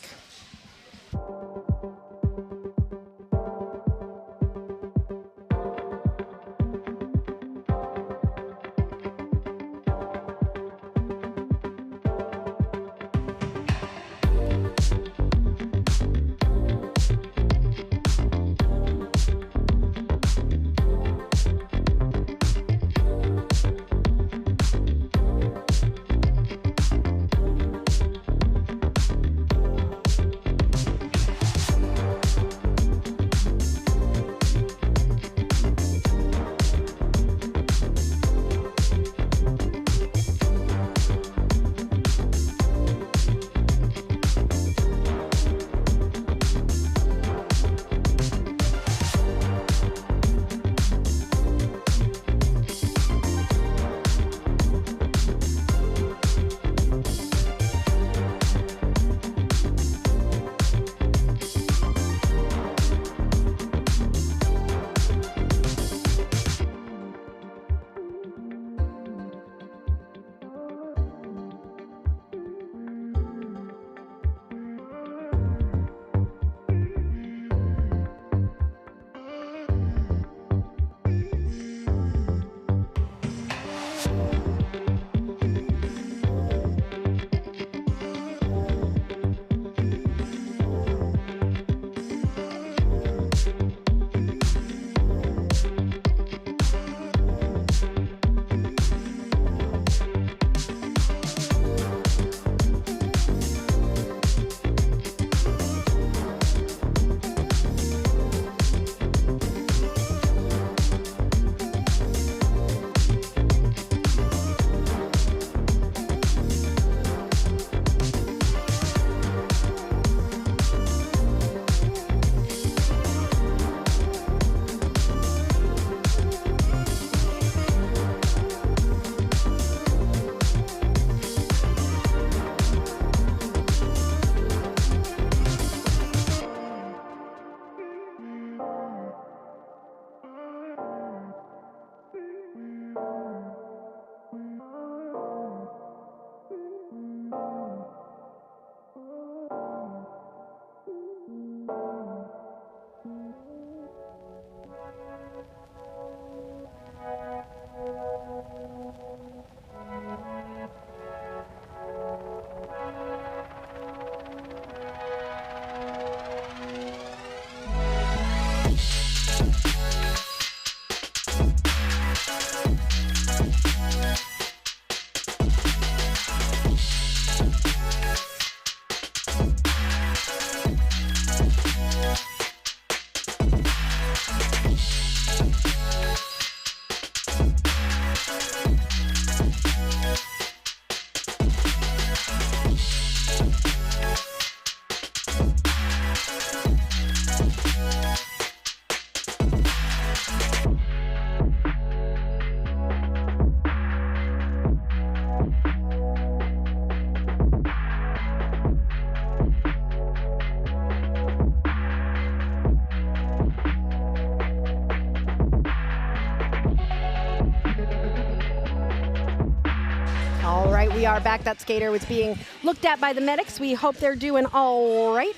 All right, we are back. That skater was being looked at by the medics. We hope they're doing all right.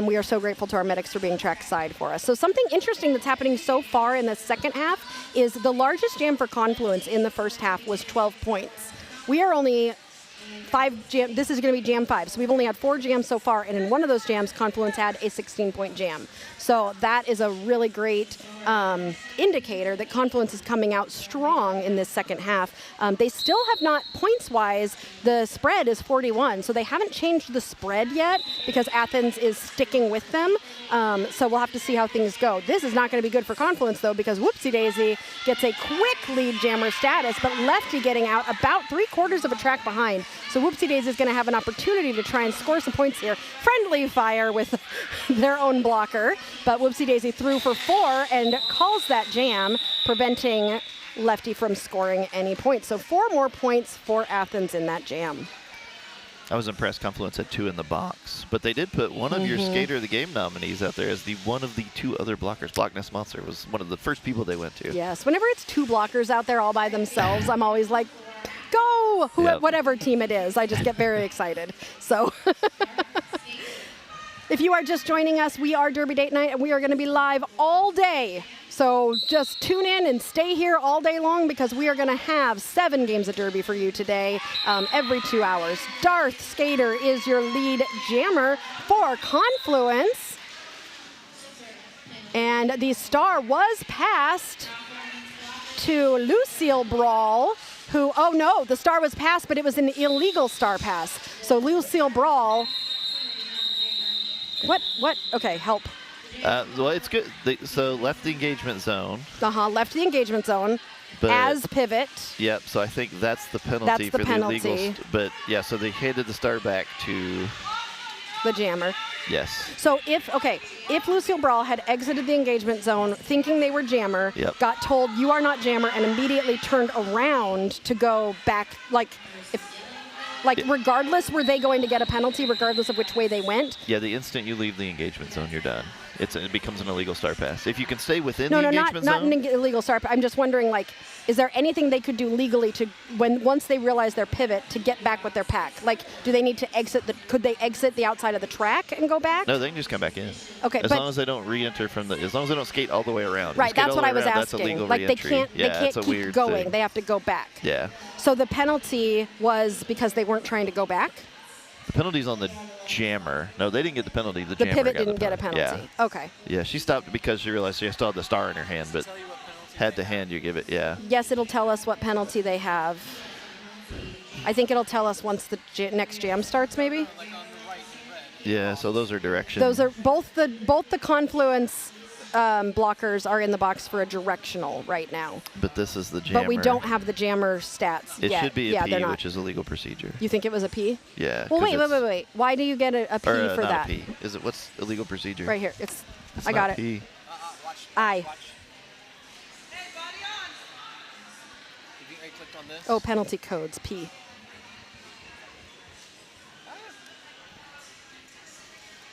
We are so grateful to our medics for being trackside for us. So something interesting that's happening so far in the second half is the largest jam for Confluence in the first half was 12 points. We are only 5 jam. This is going to be jam 5. So we've only had 4 jams so far, and in one of those jams, Confluence had a 16-point jam. So that is a really great indicator that Confluence is coming out strong in this second half. They still have not, points-wise, the spread is 41. So they haven't changed the spread yet because Athens is sticking with them. So we'll have to see how things go. This is not going to be good for Confluence, though, because Whoopsie Daisy gets a quick lead jammer status, but Lefty getting out about 3/4 of a track behind. So Whoopsie Daisy is going to have an opportunity to try and score some points here. Friendly fire with their own blocker, but Whoopsie Daisy threw for 4 and calls that jam, preventing Lefty from scoring any points. So 4 more points for Athens in that jam. I was impressed Confluence had 2 in the box, but they did put one of your Skater of the Game nominees out there as the one of the 2 other blockers. Blockness Monster was one of the first people they went to. Yes, whenever it's 2 blockers out there all by themselves, I'm always like, go, Yep. whatever team it is. I just get very excited. So if you are just joining us, we are Derby Date Night, and we are going to be live all day. So just tune in and stay here all day long because we are going to have 7 games of Derby for you today, every 2 hours. Darth Skater is your lead jammer for Confluence. And the star was passed to Lucille Brawl, who, oh no, the star was passed, but it was an illegal star pass. So Lucille Brawl, what, okay, help. Well, it's good. So left the engagement zone. Left the engagement zone But, as pivot. Yep, so I think that's the penalty That's the for penalty. the illegal. But yeah, so they handed the star back to, The jammer. yes. So if Lucille Brawl had exited the engagement zone thinking they were jammer, Yep. got told you are not jammer, and immediately turned around to go back, regardless, were they going to get a penalty regardless of which way they went? Yeah, the instant you leave the engagement zone, you're done. It becomes an illegal star pass. If you can stay within the engagement not zone. an illegal star pass. I'm just wondering, is there anything they could do legally to, once they realize their pivot, to get back with their pack? Like, do they need to could they exit the outside of the track and go back? No, they can just come back in. Okay, as long as they don't re-enter as long as they don't skate all the way around. Right, that's what I was asking. That's a legal like re-entry. they can't it's a keep weird going. thing. They have to go back. Yeah. So the penalty was because they weren't trying to go back? The penalty's on the jammer. No, they didn't get the penalty. The The jammer pivot got didn't the get a penalty. penalty. Yeah. Okay. Yeah, she stopped because she realized she still had the star in her hand, but had to hand you give it. Yeah. Yes, it'll tell us what penalty they have. I think it'll tell us once the next jam starts, maybe. Yeah. So those are directions. Those are both the Confluence blockers are in the box for a directional right now. But this is the jammer. But we don't have the jammer stats It yet. should be a P, they're not. which is a legal procedure. You think it was a P? Yeah. Well, 'cause wait. Why do you get a P or, for not that? A P. Is it what's illegal procedure? Right here. It's I got not it. P. I. Have you clicked on this? Oh, penalty codes, P.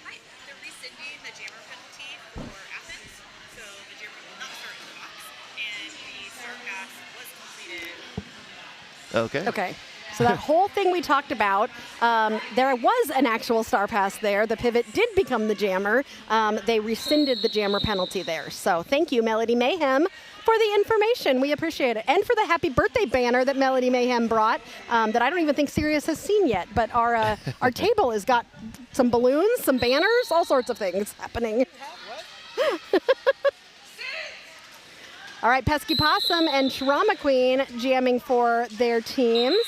Hi, they're rescinding the jammer penalty for Athens, so the jammer will not start in the box, and the star pass was completed. Okay. Okay. So that whole thing we talked about, there was an actual star pass there. The pivot did become the jammer. They rescinded the jammer penalty there. So thank you, Melody Mayhem, for the information. We appreciate it. And for the happy birthday banner that Melody Mayhem brought that I don't even think Sirius has seen yet. But our table has got some balloons, some banners, all sorts of things happening. All right, Pesky Possum and Trauma Queen jamming for their teams.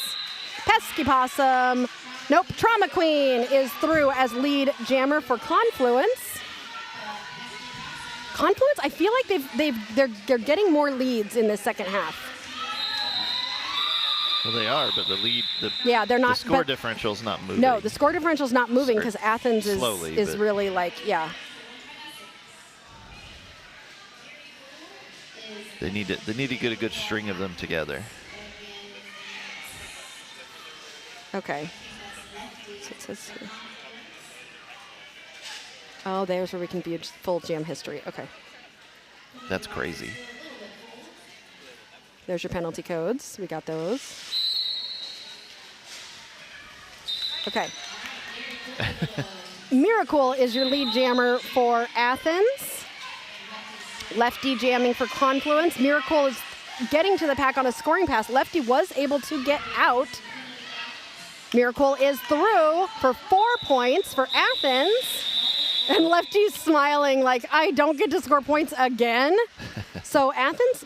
Pesky Possum, nope, Trauma Queen is through as lead jammer for Confluence. Confluence, I feel like they're getting more leads in the second half. Well, they are, but the lead, they're not. The score but differential's not moving. no, the score differential's not moving because Athens slowly, is but- really like, yeah. They need to get a good string of them together. Okay. So it says here. Oh, there's where we can view full jam history. Okay. That's crazy. There's your penalty codes. We got those. Okay. Miracle is your lead jammer for Athens. Lefty jamming for Confluence. Miracle is getting to the pack on a scoring pass. Lefty was able to get out. Miracle is through for 4 points for Athens. And Lefty's smiling like, I don't get to score points again. So Athens,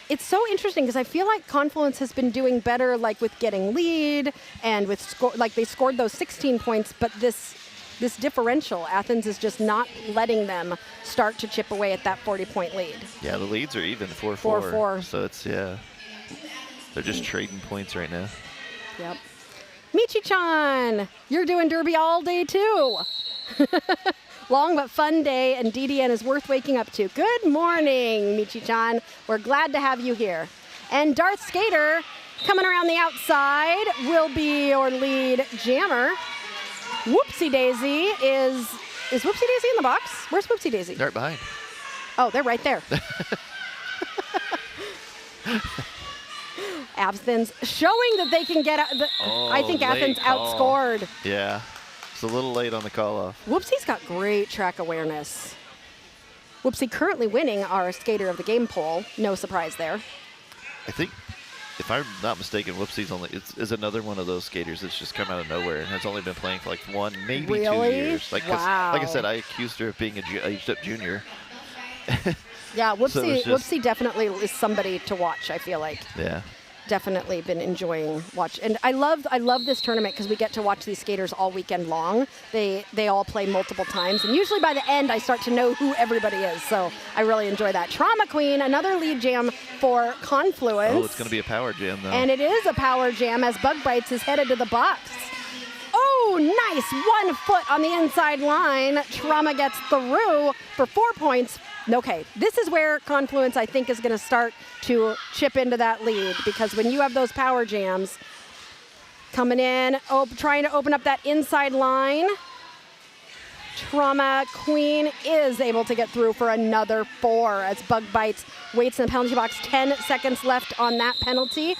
it's so interesting because I feel like Confluence has been doing better like with getting lead and with like they scored those 16 points, but this differential, Athens is just not letting them start to chip away at that 40-point lead. Yeah, the leads are even 4-4. 4-4. So it's, yeah, they're just trading points right now. Yep. Michi-chan, you're doing derby all day too. Long but fun day, and DDN is worth waking up to. Good morning, Michi-chan. We're glad to have you here. And Darth Skater, coming around the outside, will be your lead jammer. Whoopsie Daisy is Whoopsie Daisy in the box? Where's Whoopsie Daisy? They're right behind. Oh, they're right there. Athens showing that they can get out. I think Athens outscored. Yeah, it's a little late on the call off. Whoopsie's got great track awareness. Whoopsie currently winning our Skater of the Game poll. No surprise there. I think, if I'm not mistaken, Whoopsie's is another one of those skaters that's just come out of nowhere and has only been playing for like 1, maybe 2 years. Like, wow. Like I said, I accused her of being a aged-up junior. Yeah, Whoopsie, So Whoopsie definitely is somebody to watch, I feel like. Yeah. Definitely been enjoying watch, and I love this tournament because we get to watch these skaters all weekend long. They all play multiple times, and usually by the end I start to know who everybody is. So I really enjoy that. Trauma Queen, another lead jam for Confluence. Oh, it's going to be a power jam though. And it is a power jam as Bug Bites is headed to the box. Oh, nice 1 foot on the inside line. Trauma gets through for 4 points. Okay, this is where Confluence, I think, is going to start to chip into that lead, because when you have those power jams coming in, trying to open up that inside line, Trauma Queen is able to get through for another 4 as Bug Bites waits in the penalty box. 10 seconds left on that penalty.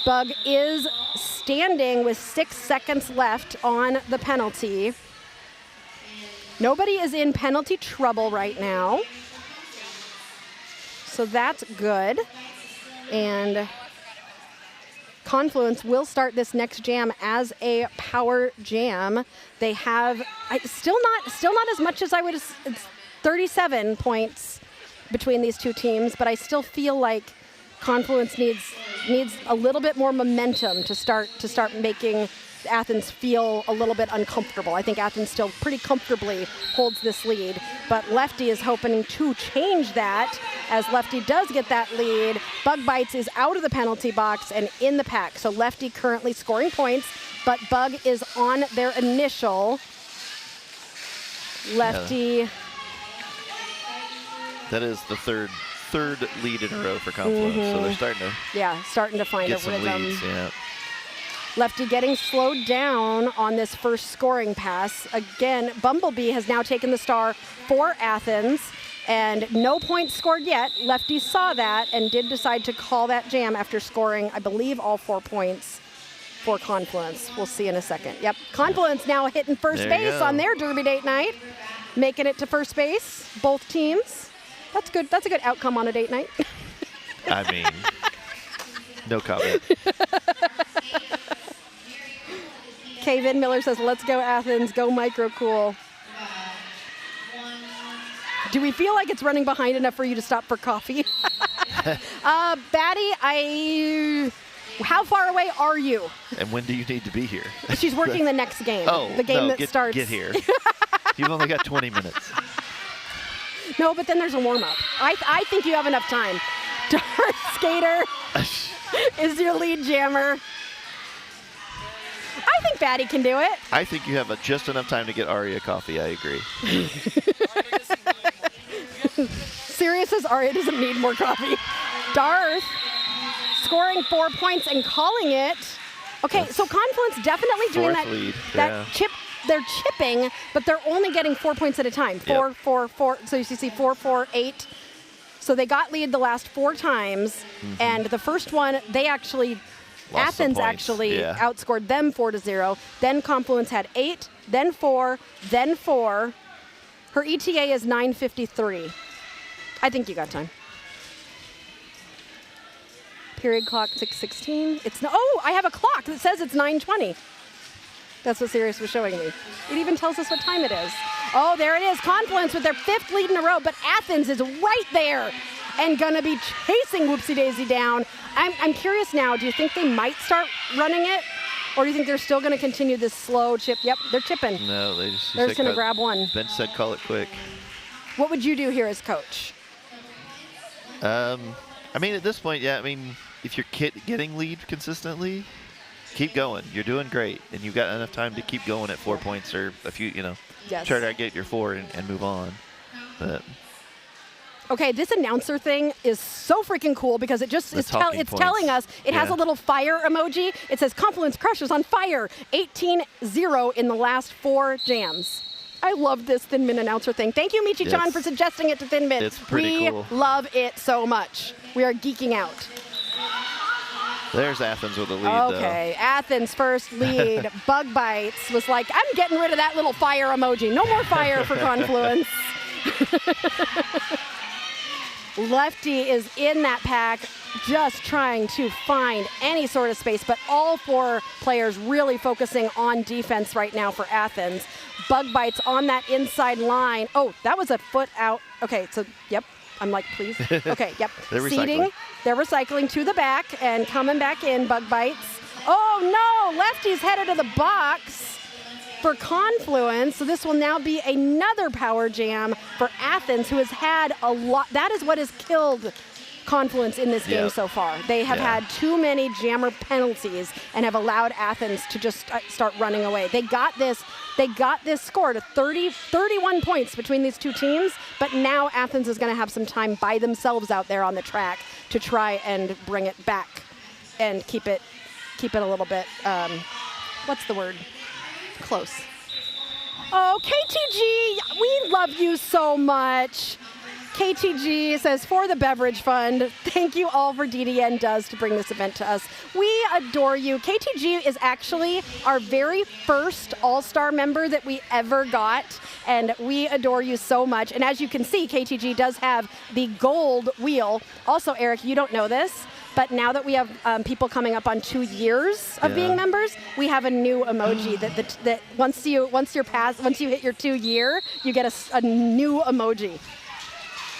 Bug is standing with 6 seconds left on the penalty. Nobody is in penalty trouble right now. So that's good. And Confluence will start this next jam as a power jam. They have still not as much as I would. It's 37 points between these two teams, but I still feel like Confluence needs a little bit more momentum to start making Athens feel a little bit uncomfortable. I think Athens still pretty comfortably holds this lead, but Lefty is hoping to change that. As Lefty does get that lead, Bug Bites is out of the penalty box and in the pack. So Lefty currently scoring points, but Bug is on their initial. Lefty. That is the third lead in a row for Confluence, so they're starting to find get a some rhythm. leads. Yeah. Lefty getting slowed down on this first scoring pass. Again, Bumblebee has now taken the star for Athens, and no points scored yet. Lefty saw that and did decide to call that jam after scoring, I believe, all 4 points for Confluence. We'll see in a second. Yep, Confluence now hitting first base on their Derby date night, making it to first base, both teams. That's good. That's a good outcome on a date night. I mean, no comment. Vin Miller says, let's go Athens, go Microcool. Do we feel like it's running behind enough for you to stop for coffee? Batty, how far away are you? And when do you need to be here? She's working the next game. Oh, the game no, that starts. Get here. You've only got 20 minutes. No, but then there's a warm-up. I think you have enough time. Darth Skater is your lead jammer. I think Batty can do it. I think you have just enough time to get Aria coffee. I agree. Sirius says Aria doesn't need more coffee. Darth scoring 4 points and calling it. Okay, so Confluence definitely doing that. Lead. That chip. They're chipping, but they're only getting 4 points at a time. 4, 4, 4. So you see 4, 4, 8. So they got lead the last 4 times, and the first one they actually Athens actually outscored them 4-0. Then Confluence had 8, then 4, then 4. Her ETA is 9:53. I think you got time. Period clock 6:16. It's no. Oh, I have a clock that says it's 9:20. That's what Sirius was showing me. It even tells us what time it is. Oh, there it is. Confluence with their 5th lead in a row, but Athens is right there and gonna be chasing Whoopsie Daisy down. I'm curious now, do you think they might start running it? Or do you think they're still gonna continue this slow chip? Yep, they're chipping. No, they're just gonna grab one. Bench said call it quick. What would you do here as coach? I mean, at this point, yeah, I mean, if you're getting lead consistently, keep going. You're doing great, and you've got enough time to keep going at 4 points or a few, try to get your 4 and move on. But okay, this announcer thing is so freaking cool because it just is telling us it has a little fire emoji. It says Confluence Crushers on fire, 18-0 in the last 4 jams. I love this Thin Mint announcer thing. Thank you, Michi-chan, for suggesting it to Thin Mint. It's pretty cool. We love it so much. We are geeking out. There's Athens with the lead, Okay, Athens first lead. Bug Bites was like, I'm getting rid of that little fire emoji. No more fire for Confluence. Lefty is in that pack, just trying to find any sort of space, but all 4 players really focusing on defense right now for Athens. Bug Bites on that inside line. Oh, that was a foot out. Okay, so, yep. I'm like, please. Okay, yep. Seating. They're recycling to the back and coming back in, Bug Bites. Oh, no, Lefty's headed to the box for Confluence. So this will now be another power jam for Athens, who has had a lot. That is what has killed Confluence in this game so far. They have had too many jammer penalties and have allowed Athens to just start running away. They got this score to 31 points between these 2 teams, but now Athens is going to have some time by themselves out there on the track to try and bring it back and keep it a little bit, what's the word? Close. Oh, KTG, we love you so much. KTG says, for the beverage fund, thank you all for DDN does to bring this event to us. We adore you. KTG is actually our very first All-Star member that we ever got, and we adore you so much. And as you can see, KTG does have the gold wheel. Also, Eric, you don't know this, but now that we have people coming up on 2 years of being members, we have a new emoji that once you hit your 2 year, you get a new emoji.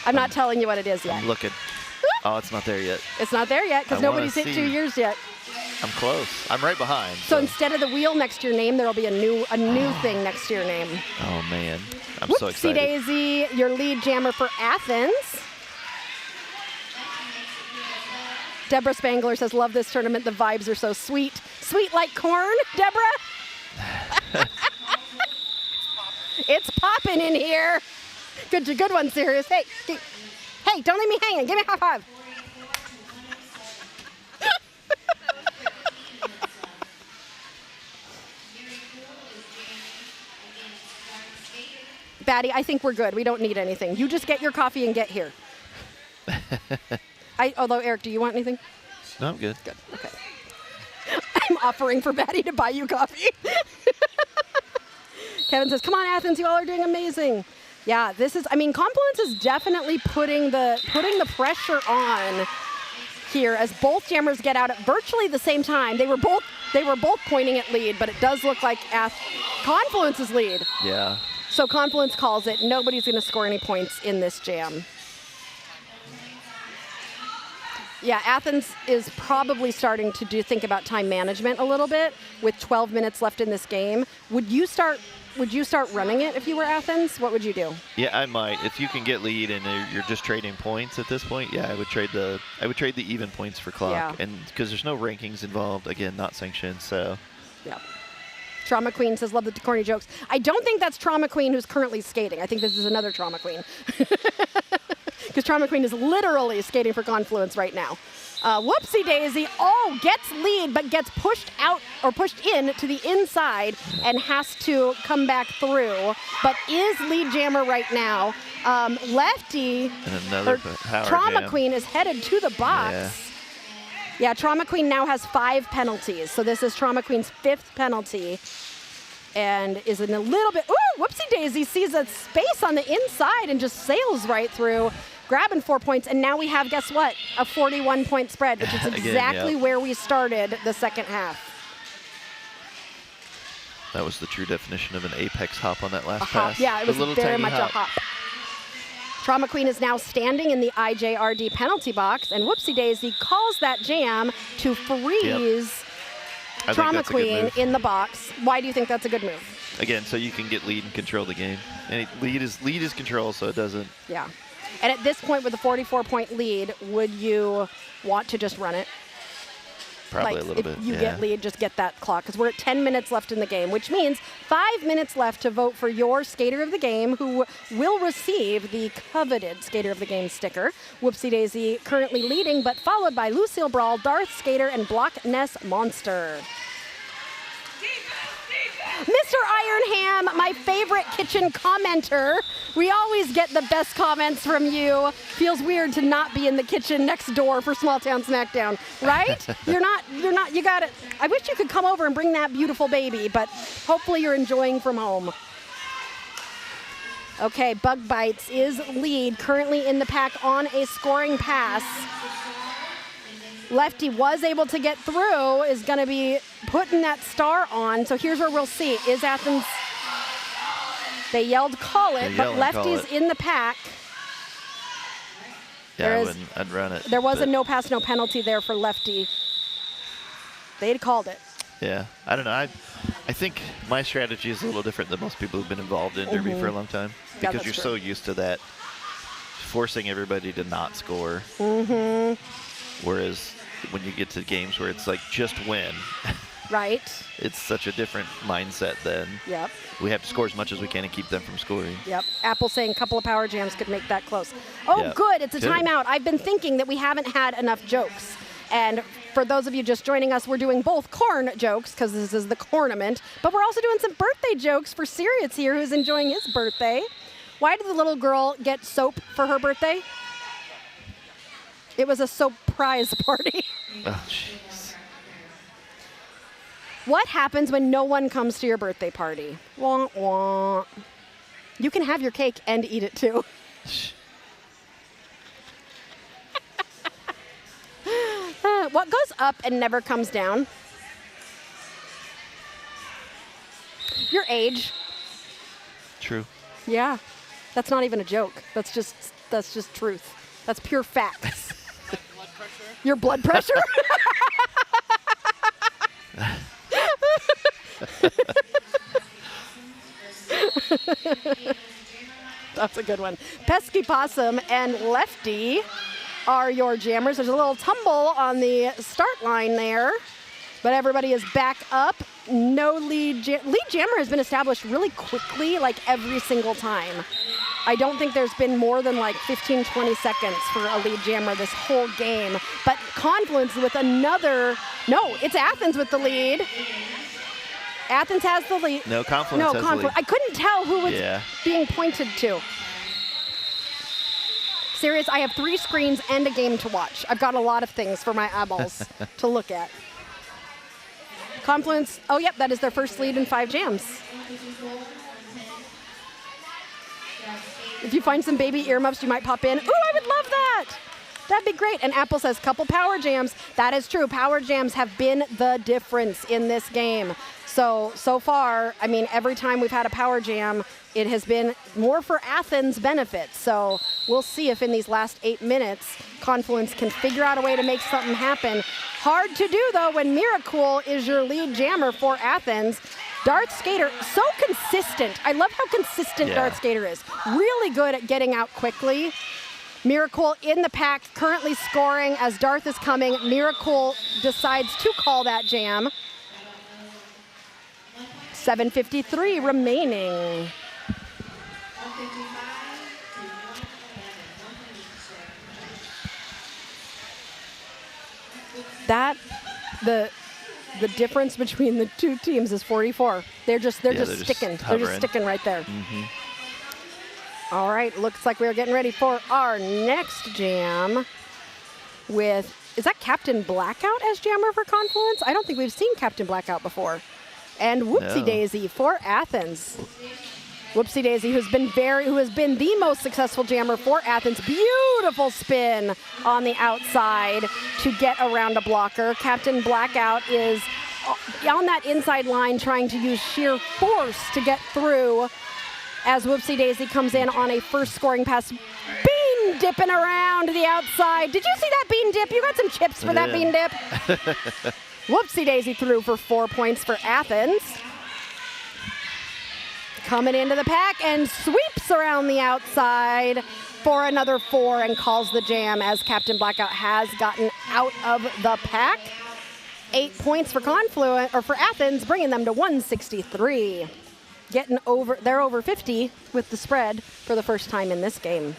I'm not telling you what it is yet. I'm looking. Oh, it's not there yet. It's not there yet because nobody's hit 2 years yet. I'm close. I'm right behind. So instead of the wheel next to your name, there will be a new thing next to your name. Oh, man. I'm so Whoopsie excited. Daisy, your lead jammer for Athens. Deborah Spangler says, love this tournament. The vibes are so sweet. Sweet like corn, Deborah? It's popping in here. Good one, Sirius. Hey, don't leave me hanging. Give me a high five. Batty, I think we're good. We don't need anything. You just get your coffee and get here. Although, Eric, do you want anything? No, I'm good. Good, okay. I'm offering for Batty to buy you coffee. Kevin says, come on, Athens, you all are doing amazing. Yeah, Confluence is definitely putting the pressure on here as both jammers get out at virtually the same time. They were both pointing at lead, but it does look like Confluence's lead. Yeah. So Confluence calls it. Nobody's going to score any points in this jam. Yeah, Athens is probably starting to think about time management a little bit with 12 minutes left in this game. Would you start running it if you were Athens? What would you do? Yeah, I might. If you can get lead and you're just trading points at this point, yeah, I would trade the even points for clock, and because there's no rankings involved, again, not sanctioned, so. Yeah. Trauma Queen says, love the corny jokes. I don't think that's Trauma Queen who's currently skating. I think this is another Trauma Queen. Because Trauma Queen is literally skating for Confluence right now. Whoopsie Daisy, gets lead, but gets pushed out or pushed in to the inside and has to come back through, but is lead jammer right now. Lefty, and another power Trauma jam. Queen is headed to the box. Yeah. Yeah, Trauma Queen now has 5 penalties. So this is Trauma Queen's 5th penalty. And is in a little bit, ooh, whoopsie daisy, sees a space on the inside and just sails right through, grabbing 4 points. And now we have, guess what, a 41-point spread, which is exactly where we started the second half. That was the true definition of an apex hop on that last A pass. hop. Yeah, it was very much a hop. Trauma Queen is now standing in the IJRD penalty box, and whoopsie daisy calls that jam to freeze Trauma Queen in the box. Why do you think that's a good move? Again, so you can get lead and control the game. And lead is control, so it doesn't. Yeah. And at this point with a 44-point lead, would you want to just run it? Probably like a little bit. If you get lead, just get that clock. Because we're at 10 minutes left in the game, which means 5 minutes left to vote for your Skater of the Game, who will receive the coveted Skater of the Game sticker. Whoopsie Daisy currently leading, but followed by Lucille Brawl, Darth Skater, and Block Ness Monster. Mr. Ironham, my favorite kitchen commenter. We always get the best comments from you. Feels weird to not be in the kitchen next door for Smalltown Smackdown, right? You're not, you got it. I wish you could come over and bring that beautiful baby, but hopefully you're enjoying from home. Okay, Bug Bites is lead, currently in the pack on a scoring pass. Lefty was able to get through, is going to be putting that star on. So here's where we'll see. Is Athens, they yelled call it, but Lefty's in the pack. Yeah, I'd run it. There was a no pass, no penalty there for Lefty. They'd called it. Yeah, I don't know. I think my strategy is a little different than most people who've been involved in Derby for a long time. Because you're so used to that, forcing everybody to not score. Whereas when you get to games where it's like just win, right? It's such a different mindset then. Yep. We have to score as much as we can and keep them from scoring. Yep. Apple saying a couple of power jams could make that close. Oh, good. It's a timeout. I've been thinking that we haven't had enough jokes. And for those of you just joining us, we're doing both corn jokes because this is the Cornament, but we're also doing some birthday jokes for Sirius here, who's enjoying his birthday. Why did the little girl get soap for her birthday? It was a soap prize party. Oh, jeez. What happens when no one comes to your birthday party? Wah, wah. You can have your cake and eat it too. What goes up and never comes down? Your age. True. Yeah. That's not even a joke. That's just truth. That's pure facts. Blood pressure. Your blood pressure? That's a good one. Pesky Possum and Lefty are your jammers. There's a little tumble on the start line there, but everybody is back up. No lead. Lead jammer has been established really quickly, like every single time. I don't think there's been more than like 15, 20 seconds for a lead jammer this whole game. But Confluence with another, no, it's Athens with the lead. Athens has the lead. No, Confluence has the lead. I couldn't tell who was being pointed to. Serious, I have 3 screens and a game to watch. I've got a lot of things for my eyeballs to look at. Confluence, oh yep, that is their first lead in 5 jams. If you find some baby earmuffs, you might pop in. Ooh, I would love that. That'd be great. And Apple says, couple power jams. That is true. Power jams have been the difference in this game. So far, I mean, every time we've had a power jam, it has been more for Athens' benefit. So we'll see if in these last 8 minutes, Confluence can figure out a way to make something happen. Hard to do, though, when Miracool is your lead jammer for Athens. Darth Skater, so consistent. I love how consistent Darth Skater is. Really good at getting out quickly. Miracool in the pack, currently scoring as Darth is coming. Miracool decides to call that jam. 7:53 remaining. The difference between the two teams is 44. They're just sticking. They're just sticking right there. All right, looks like we're getting ready for our next jam with is that Captain Blackout as jammer for Confluence? I don't think we've seen Captain Blackout before. And Whoopsie Daisy for Athens. Whoopsie Daisy, who has been the most successful jammer for Athens. Beautiful spin on the outside to get around a blocker. Captain Blackout is on that inside line trying to use sheer force to get through as Whoopsie Daisy comes in on a first scoring pass. Bean dipping around the outside. Did you see that bean dip? You got some chips for that bean dip. Whoopsie Daisy threw for 4 points for Athens. Coming into the pack and sweeps around the outside for another 4 and calls the jam as Captain Blackout has gotten out of the pack. 8 points for for Athens, bringing them to 163. They're over 50 with the spread for the first time in this game.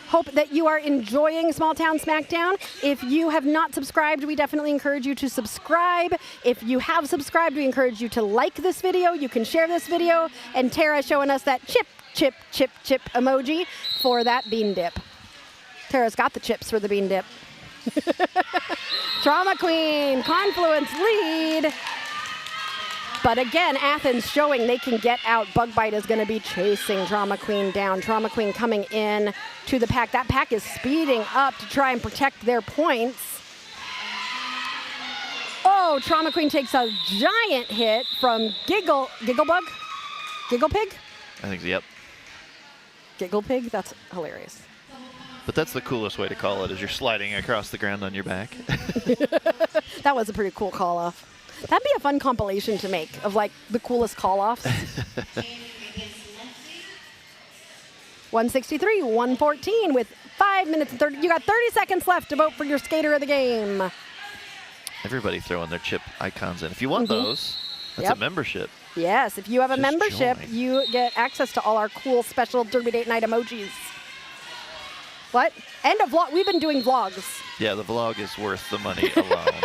Hope that you are enjoying Smalltown Smackdown. If you have not subscribed, we definitely encourage you to subscribe. If you have subscribed, we encourage you to like this video. You can share this video. And Tara showing us that chip, chip, chip, chip emoji for that bean dip. Tara's got the chips for the bean dip. Trauma Queen, Confluence lead. But again, Athens showing they can get out. Bug Bite is going to be chasing Trauma Queen down. Trauma Queen coming in to the pack. That pack is speeding up to try and protect their points. Oh, Trauma Queen takes a giant hit from Giggle Pig? I think, yep. Giggle Pig? That's hilarious. But that's the coolest way to call it, is you're sliding across the ground on your back. That was a pretty cool call-off. That'd be a fun compilation to make of like the coolest call-offs. 163, 114 with 5 minutes and 30. You got 30 seconds left to vote for your skater of the game. Everybody throwing their chip icons in. If you want those, that's a membership. Yes, if you have a membership, join. you get access to all our cool special Derby Date Night emojis. What? End of vlog. We've been doing vlogs. Yeah, the vlog is worth the money alone.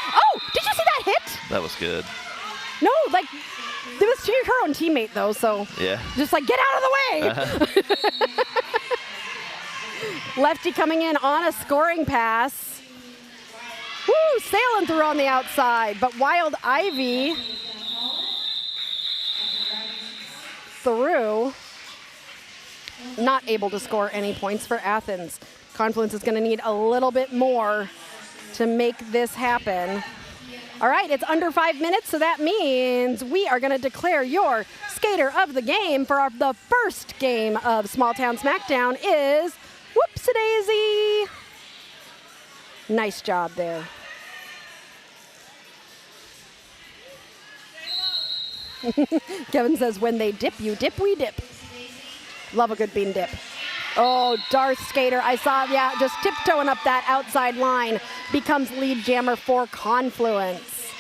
Oh, did you see that hit? That was good. No, like, it was to her own teammate, though, so. Yeah. Just like, get out of the way. Lefty coming in on a scoring pass. Woo, sailing through on the outside, but Wild Ivy through. Not able to score any points for Athens. Confluence is going to need a little bit more to make this happen. All right, it's under 5 minutes, so that means we are going to declare your skater of the game for the first game of Smalltown Smackdown is Whoopsie Daisy. Nice job there. Kevin says, when they dip, you dip, we dip. Love a good bean dip. Oh, Darth Skater, I saw, yeah, just tiptoeing up that outside line, becomes lead jammer for Confluence.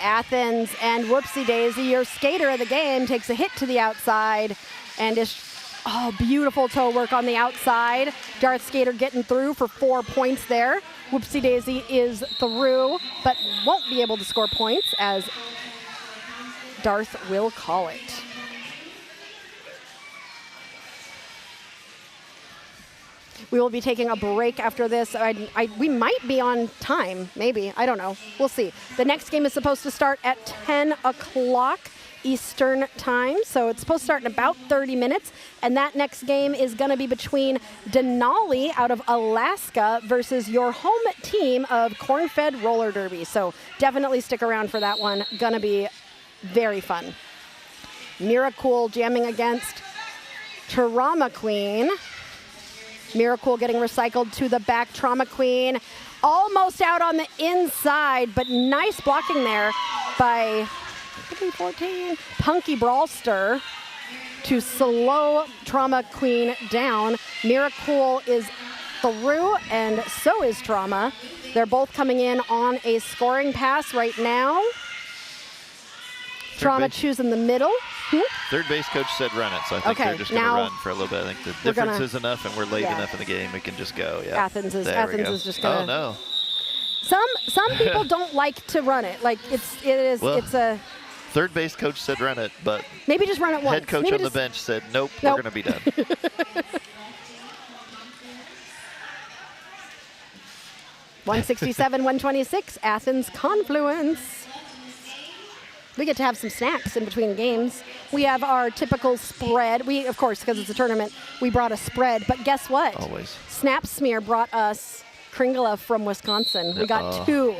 Athens and Whoopsie Daisy, your skater of the game, takes a hit to the outside and is, oh, beautiful toe work on the outside. Darth Skater getting through for 4 points there. Whoopsie Daisy is through, but won't be able to score points as Darth will call it. We will be taking a break after this. We might be on time, maybe. I don't know. We'll see. The next game is supposed to start at 10 o'clock Eastern time, so it's supposed to start in about 30 minutes. And that next game is going to be between Denali out of Alaska versus your home team of Corn-Fed Roller Derby. So definitely stick around for that one. Going to be very fun. Miracool jamming against Trauma Queen. Miracle getting recycled to the back. Trauma Queen almost out on the inside, but nice blocking there by 14 Punky Brawlster to slow Trauma Queen down. Miracle is through, and so is Trauma. They're both coming in on a scoring pass right now. Trauma choosing the middle. Third base coach said run it, so I think they're just going to run for a little bit. I think the difference is enough, and we're late enough in the game. We can just go. Yeah. Athens is just going to. Oh no. Some people don't like to run it. Like it's a. Third base coach said run it, but maybe just run it once. Head coach on the bench said nope. We're going to be done. 167, 126, Athens Confluence. We get to have some snacks in between games. We have our typical spread. We, of course, because it's a tournament, we brought a spread. But guess what? Always. Snap Smear brought us Kringla from Wisconsin. We got 2.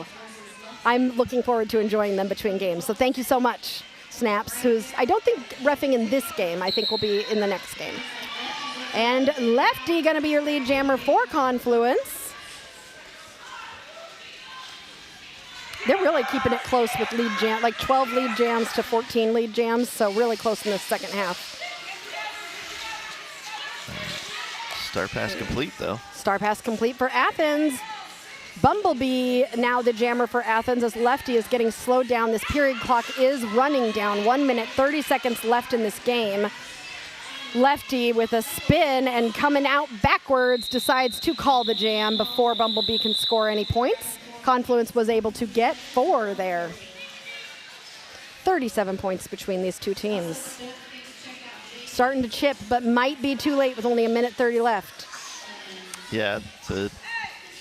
I'm looking forward to enjoying them between games. So thank you so much, Snaps, who's, I don't think reffing in this game. I think will be in the next game. And Lefty going to be your lead jammer for Confluence. They're really keeping it close with lead jam, like 12 lead jams to 14 lead jams, so really close in the second half. Star pass complete, though. Star pass complete for Athens. Bumblebee now the jammer for Athens as Lefty is getting slowed down. This period clock is running down. 1 minute, 30 seconds left in this game. Lefty with a spin and coming out backwards decides to call the jam before Bumblebee can score any points. Confluence was able to get 4 there. 37 points between these two teams. Starting to chip, but might be too late with only 1 minute 30 left. Yeah,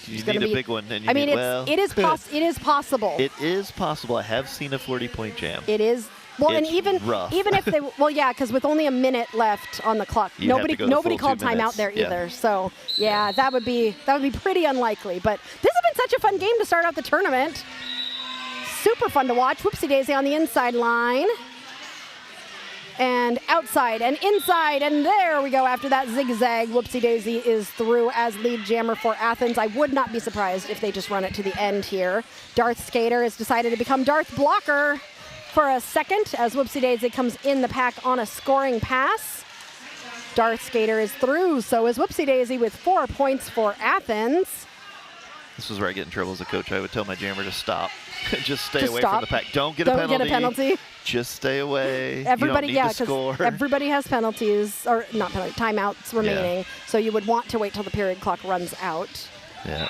you need a big one. And you I mean, need, well, it is possible. It is possible. I have seen a 40-point jam. It is. Well, it's and even if they, well, yeah, because with only 1 minute left on the clock, nobody called timeout there either. So yeah, that would be pretty unlikely. But this has been such a fun game to start out the tournament. Super fun to watch. Whoopsie Daisy on the inside line. And outside and inside, and there we go after that zigzag. Whoopsie Daisy is through as lead jammer for Athens. I would not be surprised if they just run it to the end here. Darth Skater has decided to become Darth Blocker for a second as Whoopsie Daisy comes in the pack on a scoring pass. Darth Skater is through, so is Whoopsie Daisy with 4 points for Athens. This is where I get in trouble as a coach. I would tell my jammer to stop. Just stay away stop. from the pack. Don't get a penalty. Just stay away. Everybody, you don't need to score. Everybody has penalties, or not penalties, timeouts remaining. Yeah. So you would want to wait till the period clock runs out. Yeah.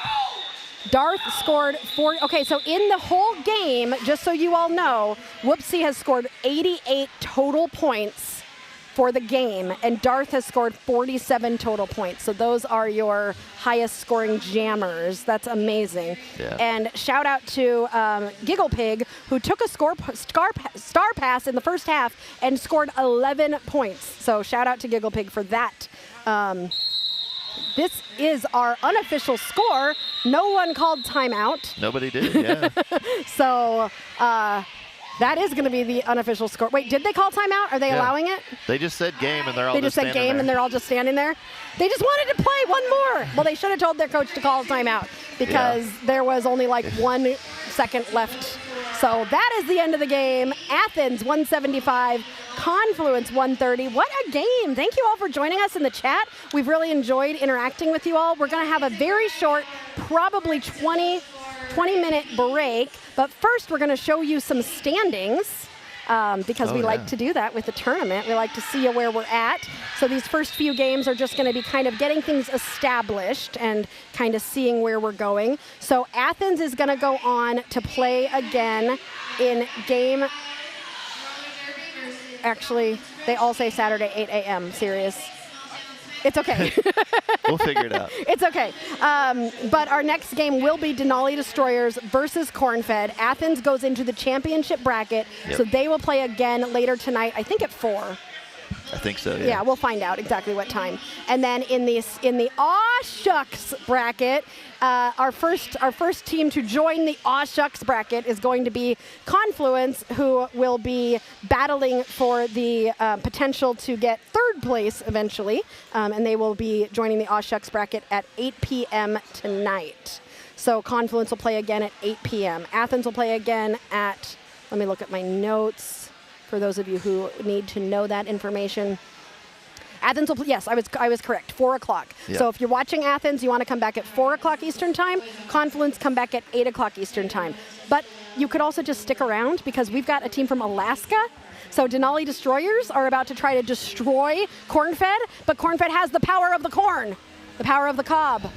Darth scored 40. Okay, so in the whole game, just so you all know, Whoopsie has scored 88 total points for the game, and Darth has scored 47 total points. So those are your highest scoring jammers. That's amazing. Yeah. And shout out to Giggle Pig, who took a star pass in the first half and scored 11 points. So shout out to Giggle Pig for that. This is our unofficial score. No one called timeout. Nobody did, yeah. So that is going to be the unofficial score. Wait, did they call timeout? Are they allowing it? They just said game, and they're all They just said game, and they're all just standing there? They just wanted to play one more. Well, they should have told their coach to call timeout because there was only like 1 second left. So that is the end of the game. Athens 175, Confluence 130. What a game. Thank you all for joining us in the chat. We've really enjoyed interacting with you all. We're going to have a very short, probably 20-minute break. But first, we're going to show you some standings because we like to do that with the tournament. We like to see where we're at. So these first few games are just going to be kind of getting things established and kind of seeing where we're going. So Athens is going to go on to play again in game. Actually, they all say Saturday, 8 a.m. Serious. It's okay. We'll figure it out. It's okay. But our next game will be Denali Destroyers versus Cornfed. Athens goes into the championship bracket, so they will play again later tonight, I think at 4. I think so, yeah. Yeah, we'll find out exactly what time. And then in the Aw Shucks bracket, our first team to join the Aw Shucks bracket is going to be Confluence, who will be battling for the potential to get 3rd place eventually. And they will be joining the Aw Shucks bracket at 8 p.m. tonight. So Confluence will play again at 8 p.m. Athens will play again at, let me look at my notes. For those of you who need to know that information. Athens will, yes, I was correct, 4 o'clock. Yeah. So if you're watching Athens, you want to come back at 4 o'clock Eastern time, Confluence come back at 8 o'clock Eastern time. But you could also just stick around because we've got a team from Alaska. So Denali Destroyers are about to try to destroy Cornfed, but Cornfed has the power of the corn, the power of the cob,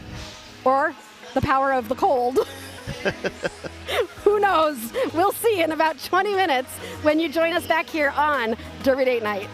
or the power of the cold. Who knows? We'll see in about 20 minutes when you join us back here on Derby Date Night.